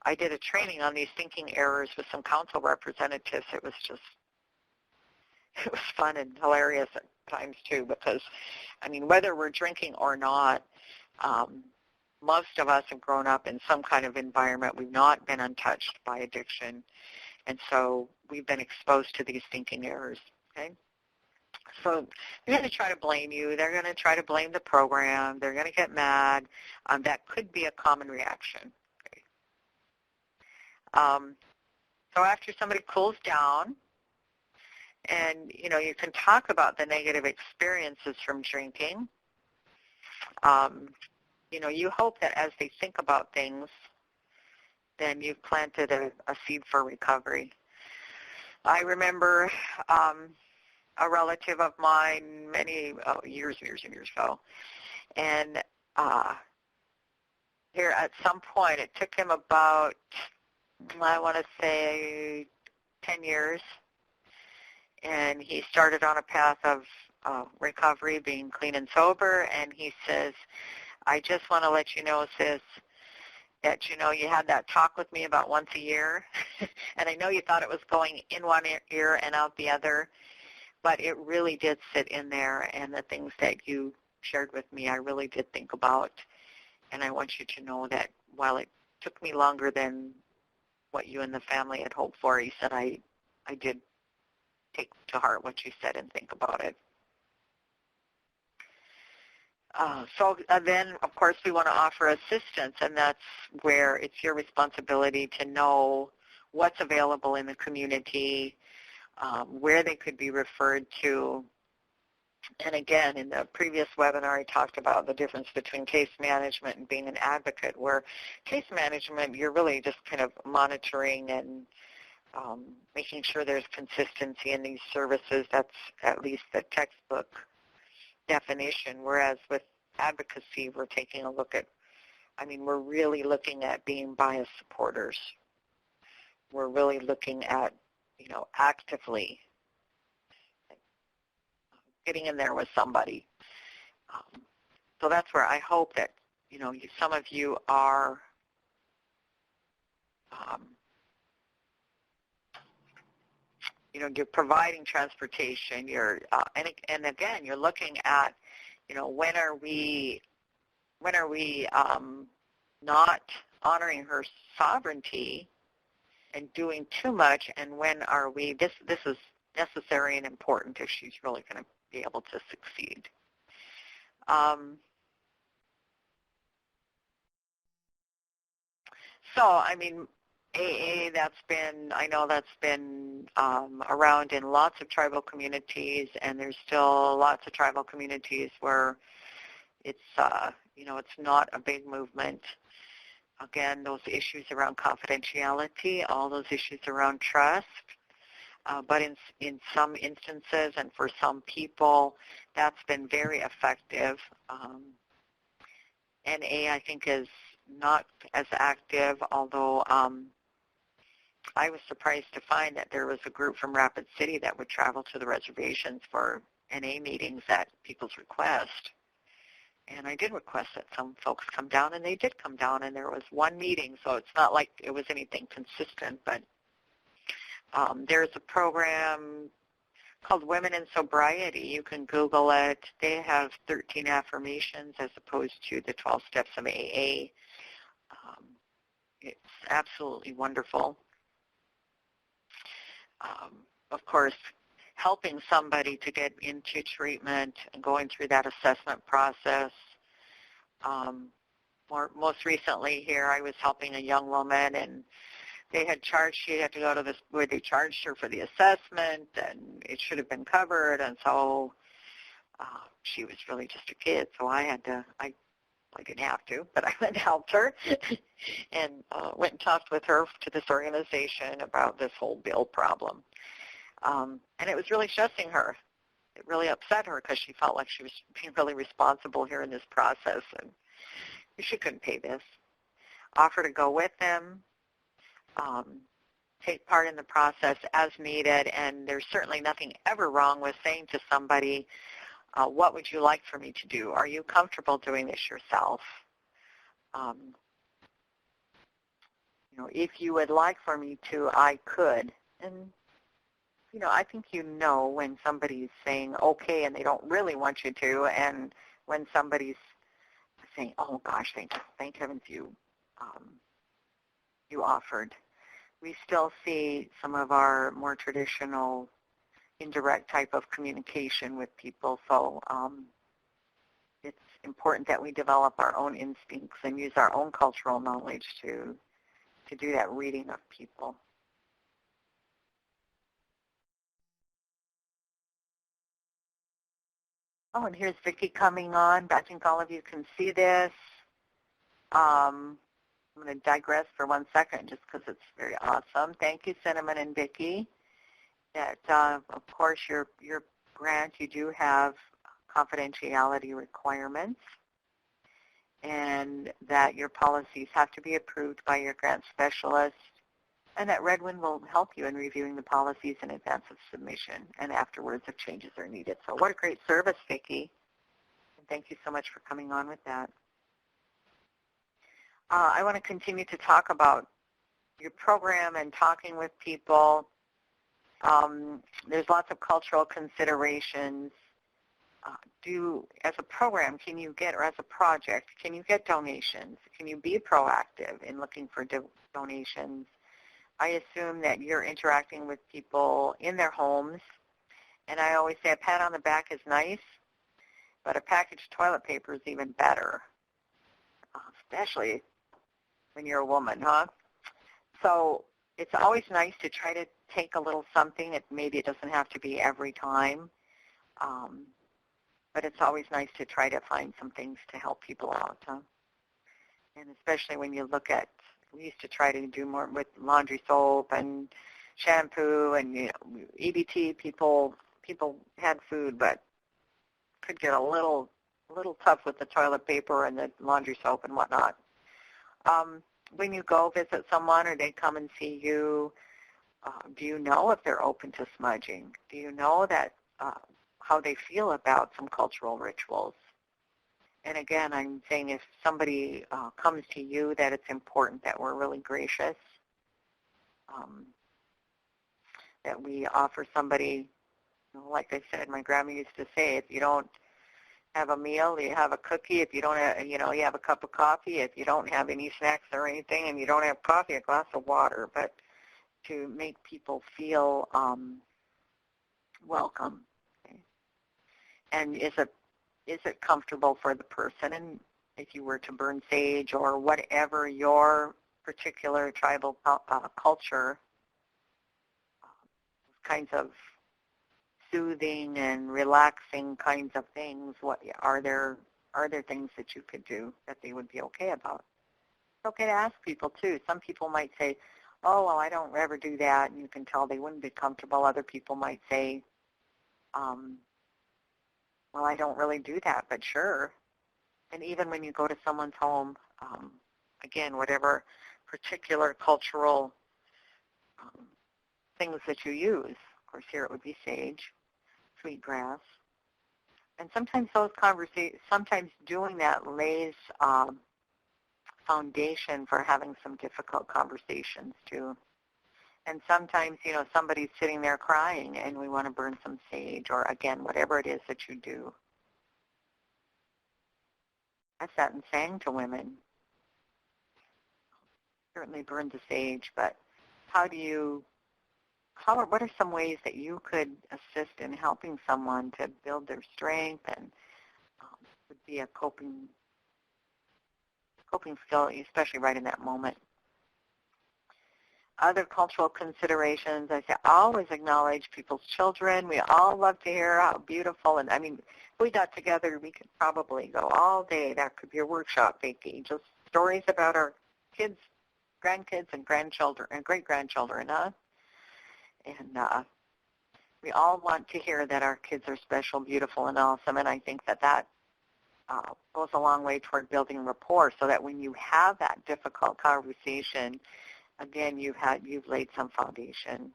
I did a training on these thinking errors with some council representatives. It was fun and hilarious at times too, because, whether we're drinking or not, most of us have grown up in some kind of environment. We've not been untouched by addiction, and so we've been exposed to these thinking errors, okay? So they're going to try to blame you. They're going to try to blame the program. They're going to get mad. That could be a common reaction. So after somebody cools down, and, you can talk about the negative experiences from drinking, you hope that as they think about things, then you've planted a seed for recovery. I remember a relative of mine many years ago, and here at some point, it took him about, I want to say, 10 years, and he started on a path of recovery, being clean and sober, and he says, "I just want to let you know, sis, that, you had that talk with me about once a year, and I know you thought it was going in one ear and out the other, but it really did sit in there, and the things that you shared with me, I really did think about, and I want you to know that while it took me longer than what you and the family had hoped for," he said, I did take to heart what you said and think about it. So then, of course, we want to offer assistance, and that's where it's your responsibility to know what's available in the community, where they could be referred to. And again, in the previous webinar, I talked about the difference between case management and being an advocate, where case management, you're really just kind of monitoring and making sure there's consistency in these services. That's at least the textbook definition, whereas with advocacy, we're taking a look at, we're really looking at being bias supporters. We're really looking at, actively getting in there with somebody. So that's where I hope that, some of you are you're providing transportation. You're and again, you're looking at, when are we not honoring her sovereignty and doing too much, and when are we? This is necessary and important if she's really going to be able to succeed. So, AA, I know that's been around in lots of tribal communities, and there's still lots of tribal communities where it's, it's not a big movement. Again, those issues around confidentiality, all those issues around trust, but in some instances and for some people, that's been very effective. NA, I think, is not as active, although I was surprised to find that there was a group from Rapid City that would travel to the reservations for NA meetings at people's request. And I did request that some folks come down, and they did come down, and there was one meeting, so it's not like it was anything consistent, but there's a program called Women in Sobriety. You can Google it. They have 13 affirmations as opposed to the 12 steps of AA. It's absolutely wonderful. Of course, helping somebody to get into treatment and going through that assessment process. Most recently here, I was helping a young woman, and they had charged, she had to go to this, where they charged her for the assessment, and it should have been covered, and so she was really just a kid, so I didn't have to, but I went and helped her and went and talked with her to this organization about this whole bill problem. And it was really stressing her. It really upset her because she felt like she was being really responsible here in this process, and she couldn't pay this. Offer to go with them, take part in the process as needed, and there's certainly nothing ever wrong with saying to somebody, what would you like for me to do? Are you comfortable doing this yourself? If you would like for me to, I could. And, I think when somebody's saying okay and they don't really want you to, and when somebody's saying, oh gosh, thank heavens you offered. We still see some of our more traditional indirect type of communication with people, so it's important that we develop our own instincts and use our own cultural knowledge to do that reading of people. Oh, and here's Vicki coming on. I think all of you can see this. I'm going to digress for 1 second just because it's very awesome. Thank you, Cinnamon and Vicki. That, of course, your grant, you do have confidentiality requirements, and that your policies have to be approved by your grant specialist, and that Redwind will help you in reviewing the policies in advance of submission and afterwards if changes are needed. So what a great service, Vicki. And thank you so much for coming on with that. I want to continue to talk about your program and talking with people. There's lots of cultural considerations. As a program, can you get, or as a project, can you get donations? Can you be proactive in looking for donations? I assume that you're interacting with people in their homes, and I always say a pat on the back is nice, but a packaged toilet paper is even better, especially when you're a woman, huh? So it's always nice to try to take a little something. Maybe it doesn't have to be every time, but it's always nice to try to find some things to help people out, huh? And especially when you look at, we used to try to do more with laundry soap and shampoo and EBT. People had food, but could get a little tough with the toilet paper and the laundry soap and whatnot. When you go visit someone or they come and see you, do you know if they're open to smudging? Do you know that how they feel about some cultural rituals? And again, I'm saying if somebody comes to you, that it's important that we're really gracious, that we offer somebody, like I said, my grandma used to say, if you don't have a meal, you have a cookie. If you don't have, you have a cup of coffee. If you don't have any snacks or anything and you don't have coffee, a glass of water. But to make people feel welcome. Okay? And is it comfortable for the person? And if you were to burn sage or whatever your particular tribal culture, kinds of soothing and relaxing kinds of things, what are there things that you could do that they would be okay about? It's okay to ask people too. Some people might say, oh, well, I don't ever do that, and you can tell they wouldn't be comfortable. Other people might say, well, I don't really do that, but sure. And even when you go to someone's home, again, whatever particular cultural things that you use, of course here it would be sage, sweetgrass. And sometimes sometimes doing that lays foundation for having some difficult conversations too. And sometimes, somebody's sitting there crying and we want to burn some sage or, again, whatever it is that you do. I sat and sang to women. Certainly burned the sage, but what are some ways that you could assist in helping someone to build their strength and would be a coping skill, especially right in that moment? Other cultural considerations, I say always acknowledge people's children. We all love to hear how beautiful, and I mean, if we got together, we could probably go all day. That could be a workshop, Vicki, just stories about our kids, grandkids, and grandchildren, and great-grandchildren, huh? And we all want to hear that our kids are special, beautiful, and awesome, and I think that goes a long way toward building rapport so that when you have that difficult conversation, again, you've laid some foundation.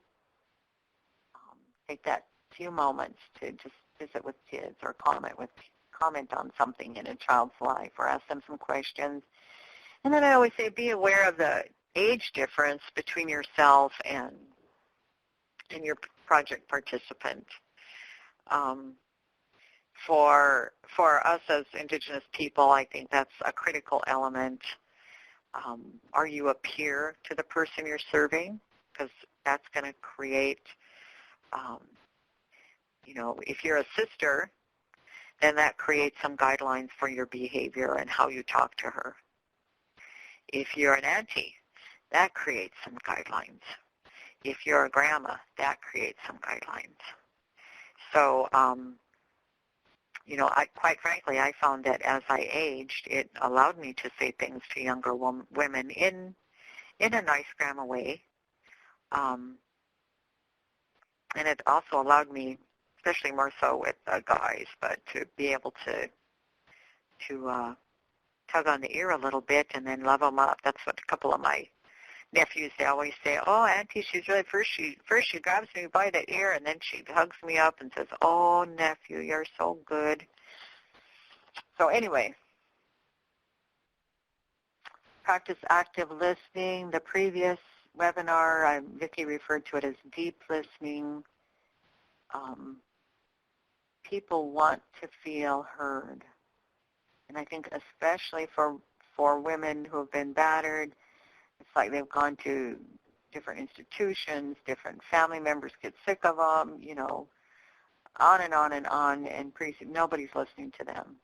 Take that few moments to just visit with kids or comment on something in a child's life or ask them some questions. And then I always say be aware of the age difference between yourself and your project participant. For us as Indigenous people, I think that's a critical element. Are you a peer to the person you're serving? Because that's going to create, if you're a sister, then that creates some guidelines for your behavior and how you talk to her. If you're an auntie, that creates some guidelines. If you're a grandma, that creates some guidelines. So, quite frankly, I found that as I aged, it allowed me to say things to younger women in a nice grandma way. And it also allowed me, especially more so with guys, but to be able to tug on the ear a little bit and then love them up. That's what a couple of my nephews, they always say, oh, Auntie, she's really, first she grabs me by the ear and then she hugs me up and says, oh, nephew, you're so good. So anyway, practice active listening. The previous webinar, Vicki referred to it as deep listening. People want to feel heard. And I think especially for women who have been battered, it's like they've gone to different institutions, different family members get sick of them, on and on and on, and pretty soon nobody's listening to them.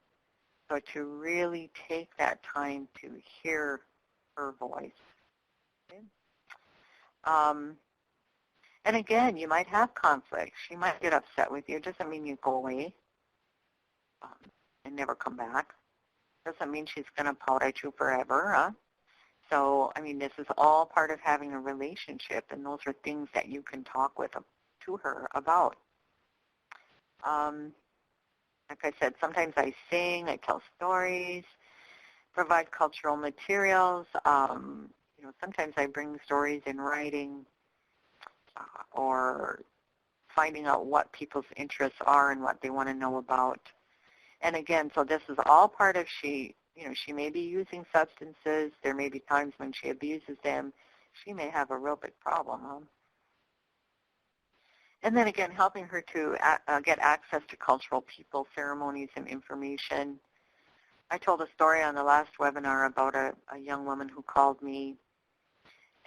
So to really take that time to hear her voice. Okay? And again, you might have conflict. She might get upset with you. It doesn't mean you go away and never come back. Doesn't mean she's going to pout at you forever, huh? So, I mean, this is all part of having a relationship, and those are things that you can talk to her about. Like I said, sometimes I sing, I tell stories, provide cultural materials. Sometimes I bring stories in writing or finding out what people's interests are and what they want to know about. And again, so this is all part of she may be using substances. There may be times when she abuses them. She may have a real big problem. And then again, helping her to get access to cultural people, ceremonies, and information. I told a story on the last webinar about a young woman who called me,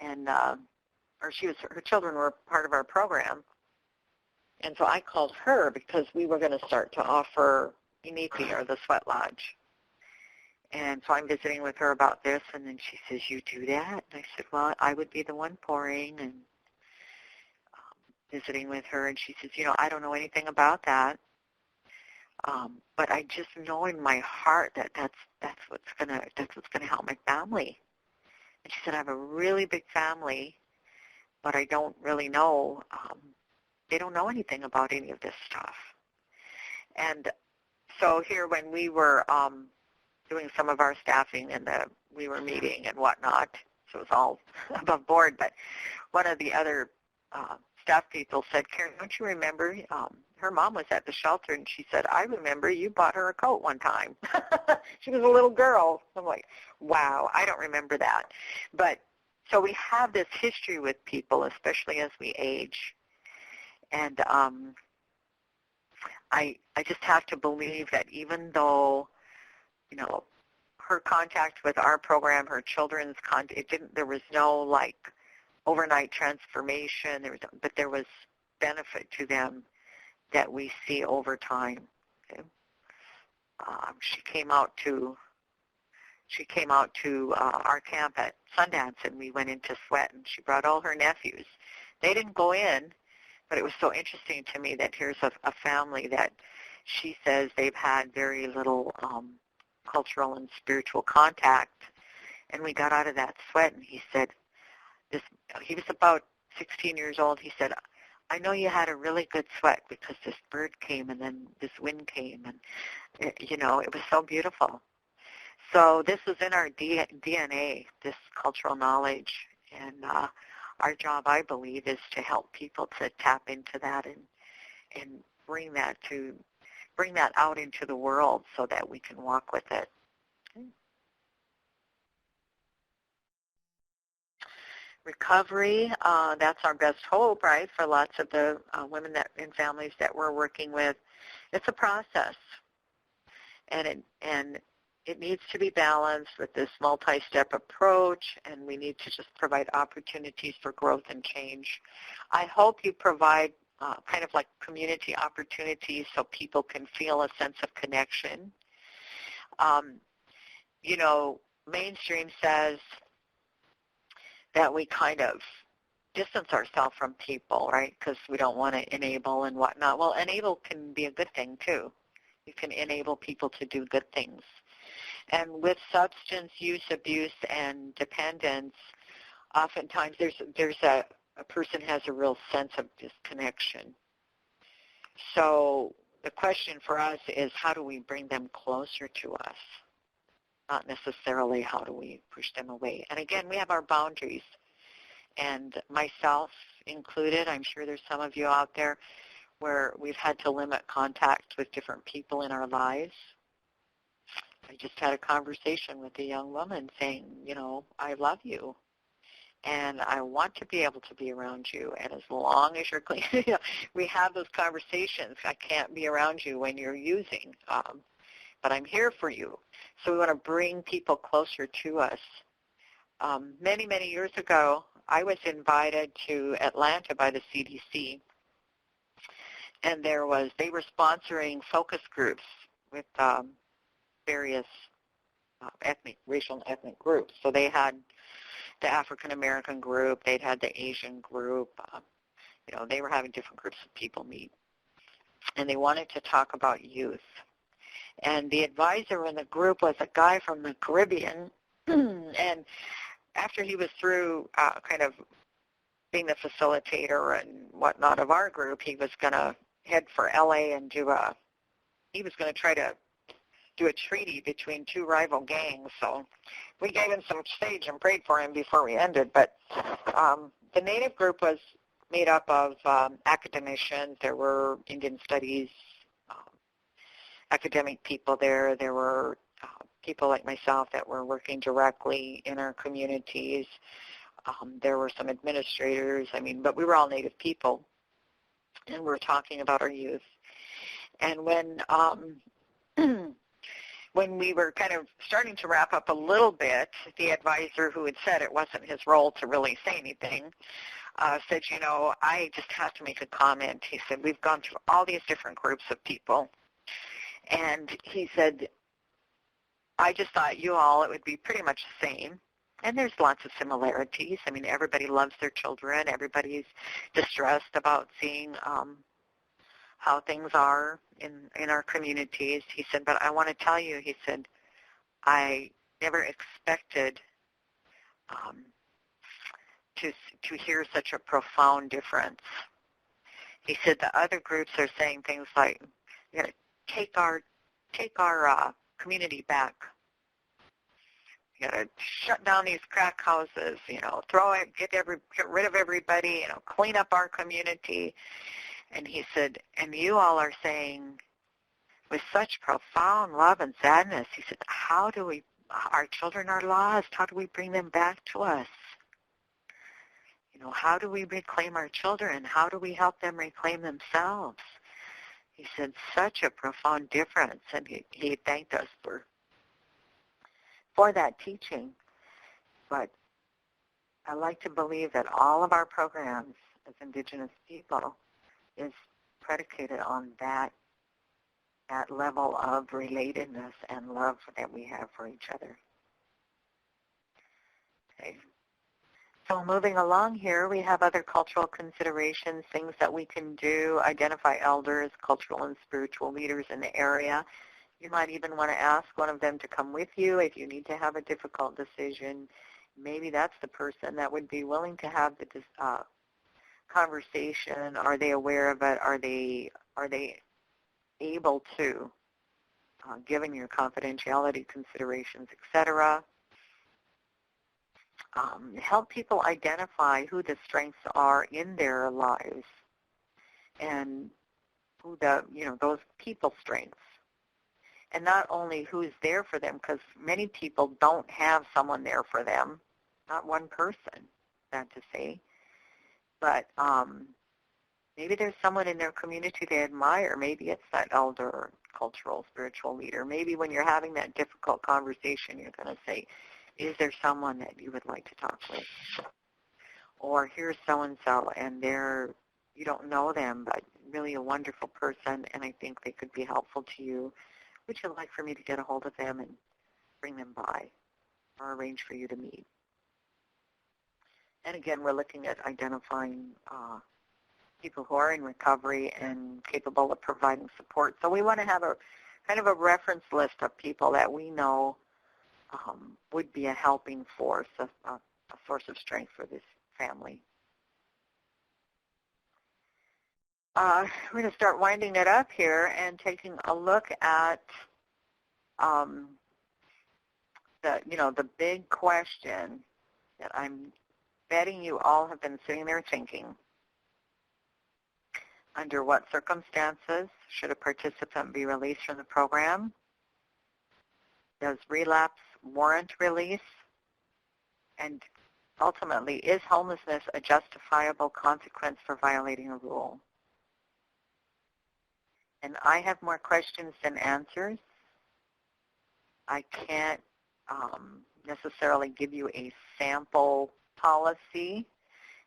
and her children were part of our program. And so I called her because we were going to start to offer Inipi, or the sweat lodge. And so I'm visiting with her about this, and then she says, you do that? And I said, well, I would be the one pouring, and visiting with her, and she says, I don't know anything about that, but I just know in my heart that that's what's gonna help my family. And she said, I have a really big family, but I don't really know. They don't know anything about any of this stuff. And so here, when we were doing some of our staffing and we were meeting and whatnot, so it was all above board, but one of the other staff people said, Karen, don't you remember her mom was at the shelter, and she said, I remember you bought her a coat one time. She was a little girl. I'm like, wow, I don't remember that. But So we have this history with people, especially as we age. And I just have to believe that even though, you know, her contact with our program, her children's contact, there was no like overnight transformation, but there was benefit to them that we see over time. Okay? She came out to our camp at Sundance, and we went into sweat, and she brought all her nephews. They didn't go in, but it was so interesting to me that here's a family that she says they've had very little cultural and spiritual contact, and we got out of that sweat, and he said, he was about 16 years old. He said, I know you had a really good sweat because this bird came and then this wind came, and it was so beautiful. So this is in our DNA, this cultural knowledge, and our job, I believe, is to help people to tap into that and bring that out into the world so that we can walk with it. Recovery, that's our best hope, right, for lots of the women and families that we're working with. It's a process, and it needs to be balanced with this multi-step approach, and we need to just provide opportunities for growth and change. I hope you provide kind of like community opportunities so people can feel a sense of connection. Mainstream says that we kind of distance ourselves from people, right, because we don't want to enable and whatnot. Well, enable can be a good thing, too. You can enable people to do good things. And with substance use, abuse, and dependence, oftentimes there's a person has a real sense of disconnection. So the question for us is, how do we bring them closer to us? Not necessarily how do we push them away. And again, we have our boundaries, and myself included. I'm sure there's some of you out there where we've had to limit contact with different people in our lives. I just had a conversation with a young woman saying, I love you, and I want to be able to be around you, and as long as you're clean, we have those conversations. I can't be around you when you're using, but I'm here for you. So we want to bring people closer to us. Many, many years ago, I was invited to Atlanta by the CDC, and they were sponsoring focus groups with various racial and ethnic groups. So they had the African American group, they'd had the Asian group, they were having different groups of people meet. And they wanted to talk about youth. And the advisor in the group was a guy from the Caribbean, and after he was through kind of being the facilitator and whatnot of our group, he was going to head for LA and he was going to try to do a treaty between two rival gangs. So we gave him some stage and prayed for him before we ended. But the Native group was made up of academicians. There were Indian studies academic people there. There were people like myself that were working directly in our communities. There were some administrators, but we were all Native people, and we were talking about our youth. And when we were kind of starting to wrap up a little bit, the advisor who had said it wasn't his role to really say anything said, I just have to make a comment. He said, we've gone through all these different groups of people, and he said, I just thought it would be pretty much the same. And there's lots of similarities. Everybody loves their children. Everybody's distressed about seeing how things are in our communities. He said, but I want to tell you, he said, I never expected to hear such a profound difference. He said the other groups are saying things like, we got to take our community back. You got to shut down these crack houses, get rid of everybody, clean up our community. And he said, and you all are saying with such profound love and sadness, he said, our children are lost. How do we bring them back to us? how do we reclaim our children? How do we help them reclaim themselves? He said such a profound difference, and he thanked us for that teaching. But I like to believe that all of our programs as Indigenous people is predicated on that level of relatedness and love that we have for each other. Okay. So moving along here, we have other cultural considerations, things that we can do, identify elders, cultural and spiritual leaders in the area. You might even want to ask one of them to come with you if you need to have a difficult decision. Maybe that's the person that would be willing to have the conversation. Are they aware of it? Are they able to, given your confidentiality considerations, etc.? Help people identify who the strengths are in their lives and who those people strengths. And not only who's there for them, because many people don't have someone there for them, not one person, sad to say, but maybe there's someone in their community they admire. Maybe it's that elder or cultural, spiritual leader. Maybe when you're having that difficult conversation, you're going to say, is there someone that you would like to talk with? Or here's so-and-so, and you don't know them, but really a wonderful person, and I think they could be helpful to you. Would you like for me to get a hold of them and bring them by or arrange for you to meet? And again, we're looking at identifying people who are in recovery and capable of providing support. So we want to have a kind of a reference list of people that we know would be a helping force, a source of strength for this family. We're going to start winding it up here and taking a look at the big question that I'm betting you all have been sitting there thinking. Under what circumstances should a participant be released from the program? Does relapse warrant release? And ultimately, is homelessness a justifiable consequence for violating a rule? And I have more questions than answers. I can't necessarily give you a sample policy,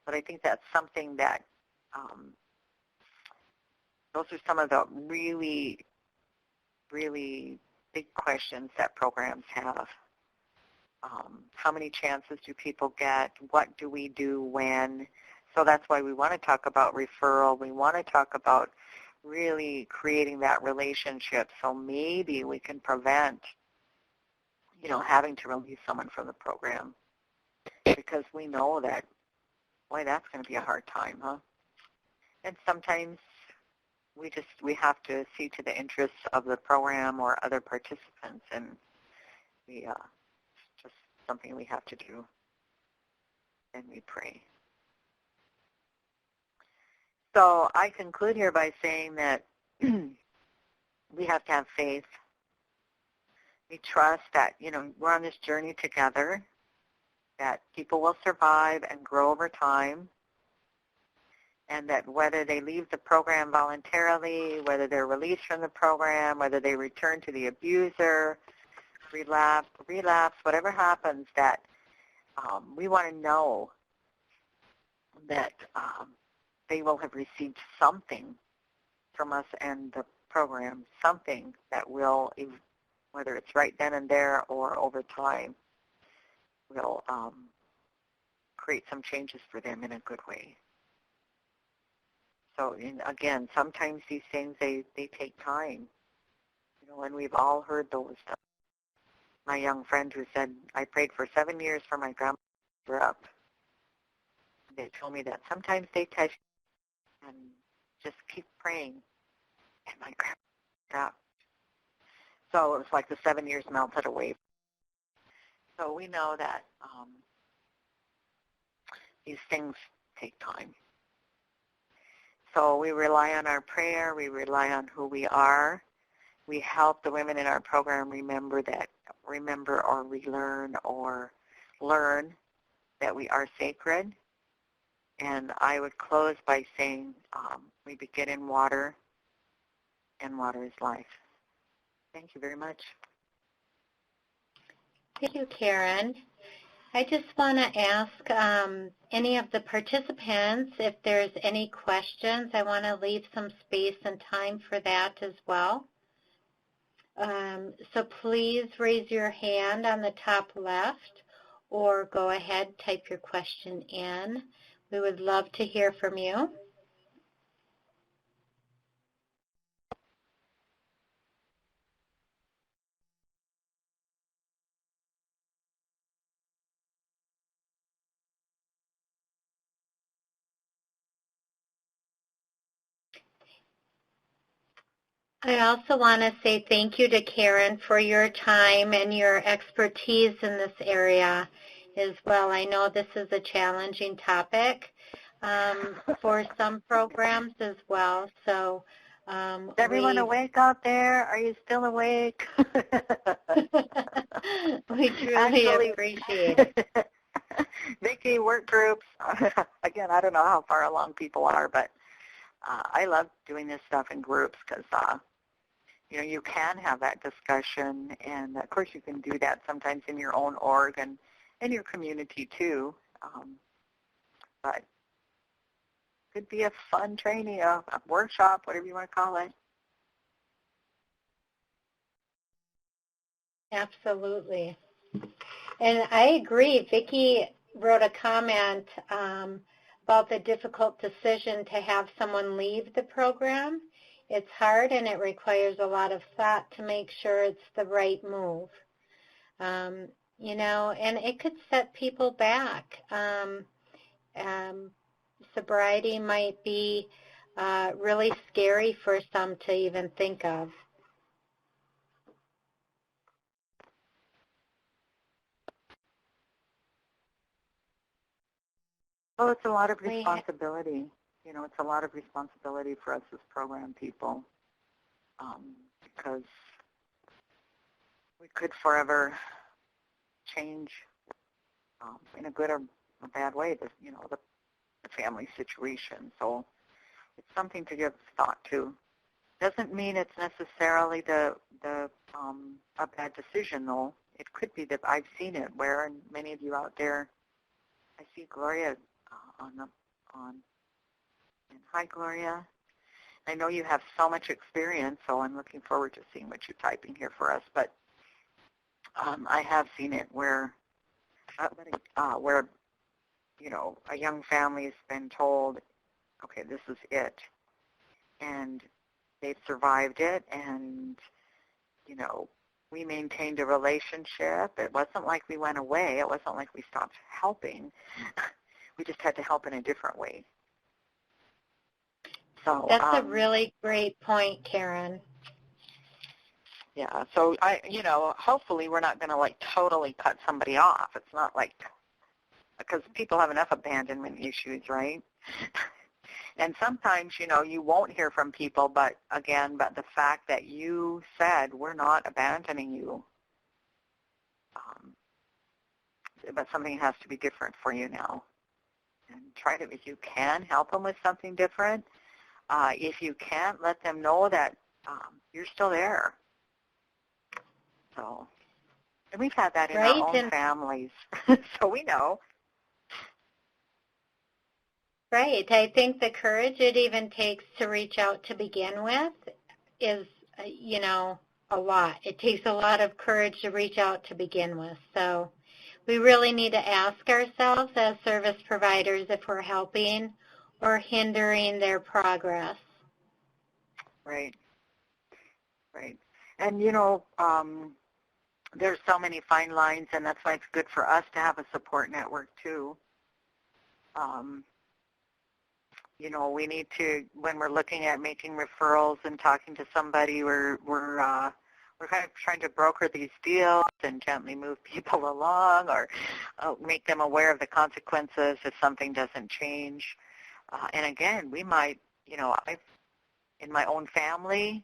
but I think that's something that those are some of the really, really big questions that programs have. How many chances do people get? What do we do when? So that's why we want to talk about referral. We want to talk about really creating that relationship so maybe we can prevent, having to release someone from the program, because we know that, boy, that's going to be a hard time, huh? And sometimes we have to see to the interests of the program or other participants, and it's just something we have to do, and we pray. So I conclude here by saying that we have to have faith. We trust that, we're on this journey together, that people will survive and grow over time, and that whether they leave the program voluntarily, whether they're released from the program, whether they return to the abuser, relapse, whatever happens, that we want to know that they will have received something from us and the program, something that will, whether it's right then and there or over time, will create some changes for them in a good way. So again, sometimes these things, they take time. And we've all heard those. My young friend who said, I prayed for 7 years for my grandma to grow up. They told me that sometimes they touch and just keep praying, and my grandma stopped. So it was like the 7 years melted away. So we know that these things take time. So we rely on our prayer. We rely on who we are. We help the women in our program remember or relearn or learn that we are sacred, And I would close by saying we begin in water, and water is life. Thank you very much. Thank you, Karen. I just want to ask any of the participants if there's any questions. I want to leave some space and time for that as well. So please raise your hand on the top left or go ahead, type your question in. We would love to hear from you. I also want to say thank you to Karen for your time and your expertise in this area as well. I know this is a challenging topic for some programs as well. So, is everyone awake out there? Are you still awake? We truly appreciate it. Vicki, work groups. Again, I don't know how far along people are, but I love doing this stuff in groups because, you know, you can have that discussion, and of course you can do that sometimes in your own org and in your community too. But could be a fun training, a workshop, whatever you want to call it. Absolutely. And I agree. Vicki wrote a comment about the difficult decision to have someone leave the program. It's hard and it requires a lot of thought to make sure it's the right move. You know, and it could set people back. Sobriety might be really scary for some to even think of. Well, it's a lot of responsibility. You know, it's a lot of responsibility for us as program people because we could forever change in a good or a bad way, you know, the family situation. So it's something to give thought to. Doesn't mean it's necessarily a bad decision, though. It could be that I've seen it where, and many of you out there, I see Gloria and hi, Gloria. I know you have so much experience, so I'm looking forward to seeing what you're typing here for us. But I have seen it where you know, a young family's been told, okay, this is it, and they've survived it, and you know, we maintained a relationship. It wasn't like we went away. It wasn't like we stopped helping. We just had to help in a different way. So that's a really great point, Karen. Yeah, so you know, hopefully we're not going to like totally cut somebody off. It's not like, because people have enough abandonment issues, right? And sometimes, you know, you won't hear from people, but again, but the fact that you said we're not abandoning you, but something has to be different for you now. And try to, if you can, help them with something different. If you can't, let them know that you're still there. So, and we've had that in our own families, so we know. Right. I think the courage it even takes to reach out to begin with is, you know, a lot. It takes a lot of courage to reach out to begin with. So we really need to ask ourselves as service providers if we're helping or hindering their progress. Right. Right. And, you know, there's so many fine lines, and that's why it's good for us to have a support network, too. You know, we need to, when we're looking at making referrals and talking to somebody, we're kind of trying to broker these deals and gently move people along, or make them aware of the consequences if something doesn't change. And again, we might, you know, in my own family,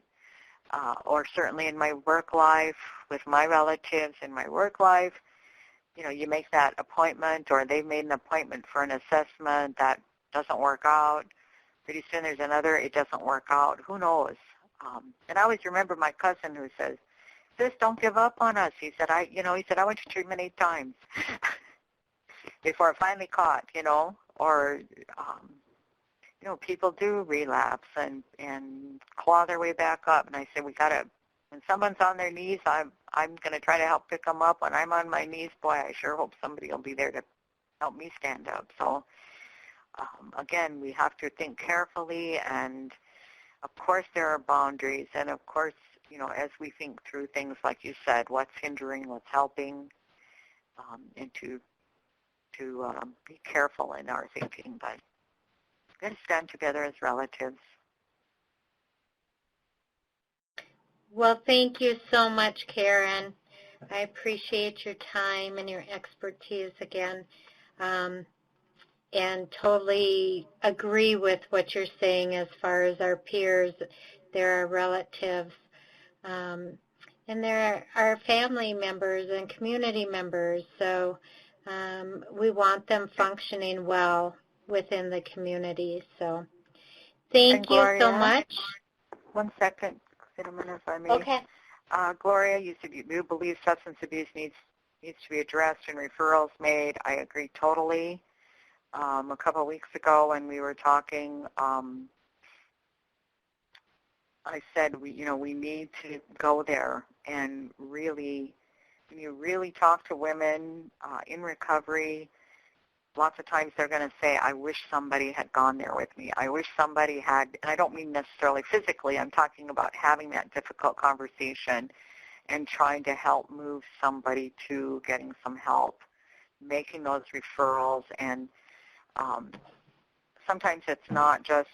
or certainly in my work life with my relatives in my work life, you know, you make that appointment, or they've made an appointment for an assessment that doesn't work out. Pretty soon there's another, it doesn't work out. Who knows? And I always remember my cousin who says, "Sis, don't give up on us." He said, I went to treatment 8 times before I finally caught, or, people do relapse and claw their way back up. And I said, when someone's on their knees, I'm going to try to help pick them up. When I'm on my knees, boy, I sure hope somebody will be there to help me stand up. So, again, we have to think carefully, and of course there are boundaries, and of course, as we think through things like you said, what's hindering, what's helping, and to be careful in our thinking, but we've got to stand together as relatives. Well, thank you so much, Karen. I appreciate your time and your expertise again, and totally agree with what you're saying as far as our peers. They're our relatives, and they're our family members and community members, so we want them functioning well within the community. So thank you so much. 1 second, if I may. Okay. Gloria, you said you believe substance abuse needs to be addressed and referrals made. I agree totally. A couple of weeks ago when we were talking, I said we need to go there and really, when you really talk to women in recovery, lots of times they're going to say, "I wish somebody had gone there with me. I wish somebody had," and I don't mean necessarily physically. I'm talking about having that difficult conversation and trying to help move somebody to getting some help, making those referrals. And sometimes it's not just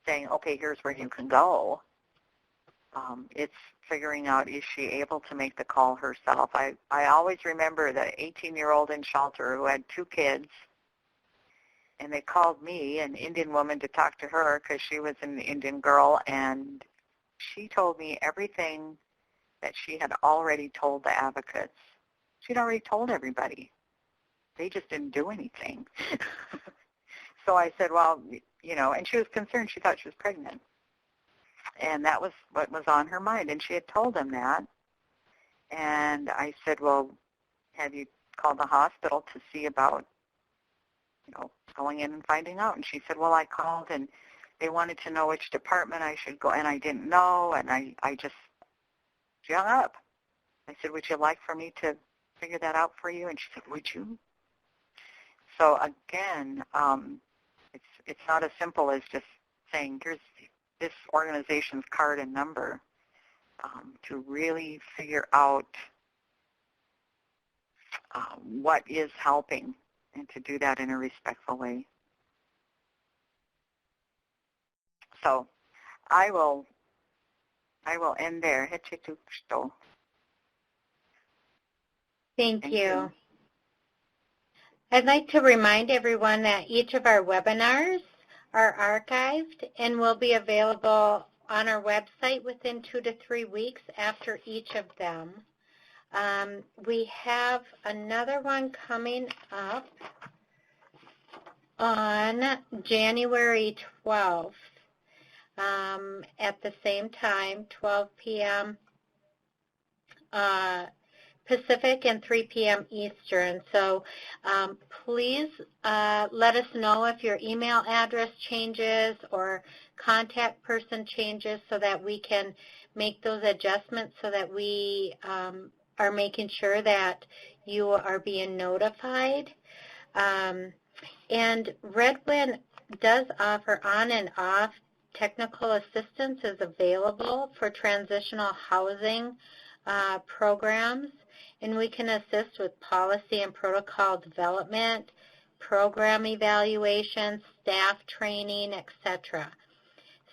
saying, "Okay, here's where you can go." It's figuring out, is she able to make the call herself? I always remember the 18-year-old in shelter who had 2 kids, and they called me, an Indian woman, to talk to her because she was an Indian girl, and she told me everything that she had already told the advocates. She'd already told everybody. They just didn't do anything. So I said, well, and she was concerned. She thought she was pregnant. And that was what was on her mind, and she had told them that. And I said, well, have you called the hospital to see about, going in and finding out? And she said, well, I called, and they wanted to know which department I should go, and I didn't know, and she hung up. I said, would you like for me to figure that out for you? And she said, would you? So again, it's not as simple as just saying, here's this organization's card and number, to really figure out what is helping, and to do that in a respectful way. So I will end there. Thank you. I'd like to remind everyone that each of our webinars are archived and will be available on our website within 2 to 3 weeks after each of them. We have another one coming up on January 12th at the same time, 12 p.m. Pacific and 3 p.m. Eastern. So please let us know if your email address changes or contact person changes so that we can make those adjustments so that we are making sure that you are being notified. And Red Wind does offer on and off technical assistance is available for transitional housing programs, and we can assist with policy and protocol development, program evaluation, staff training, etc.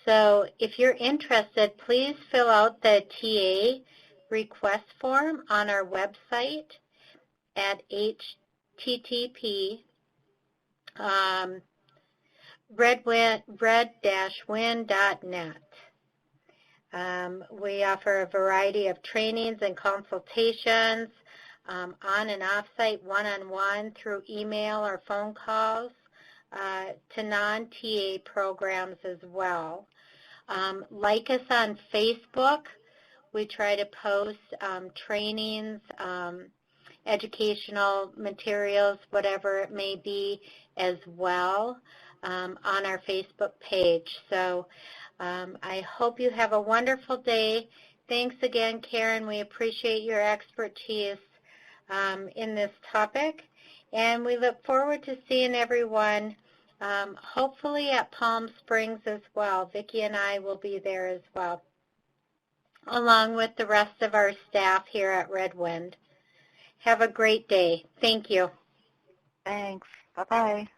So if you're interested, please fill out the TA request form on our website at http red-wind.net. We offer a variety of trainings and consultations on and off-site, one-on-one, through email or phone calls. to non-TA programs as well. Like us on Facebook. We try to post trainings, educational materials, whatever it may be, as well on our Facebook page. So I hope you have a wonderful day. Thanks again, Karen. We appreciate your expertise in this topic, and we look forward to seeing everyone hopefully at Palm Springs as well. Vicki and I will be there as well, along with the rest of our staff here at Red Wind. Have a great day. Thank you. Thanks. Bye-bye.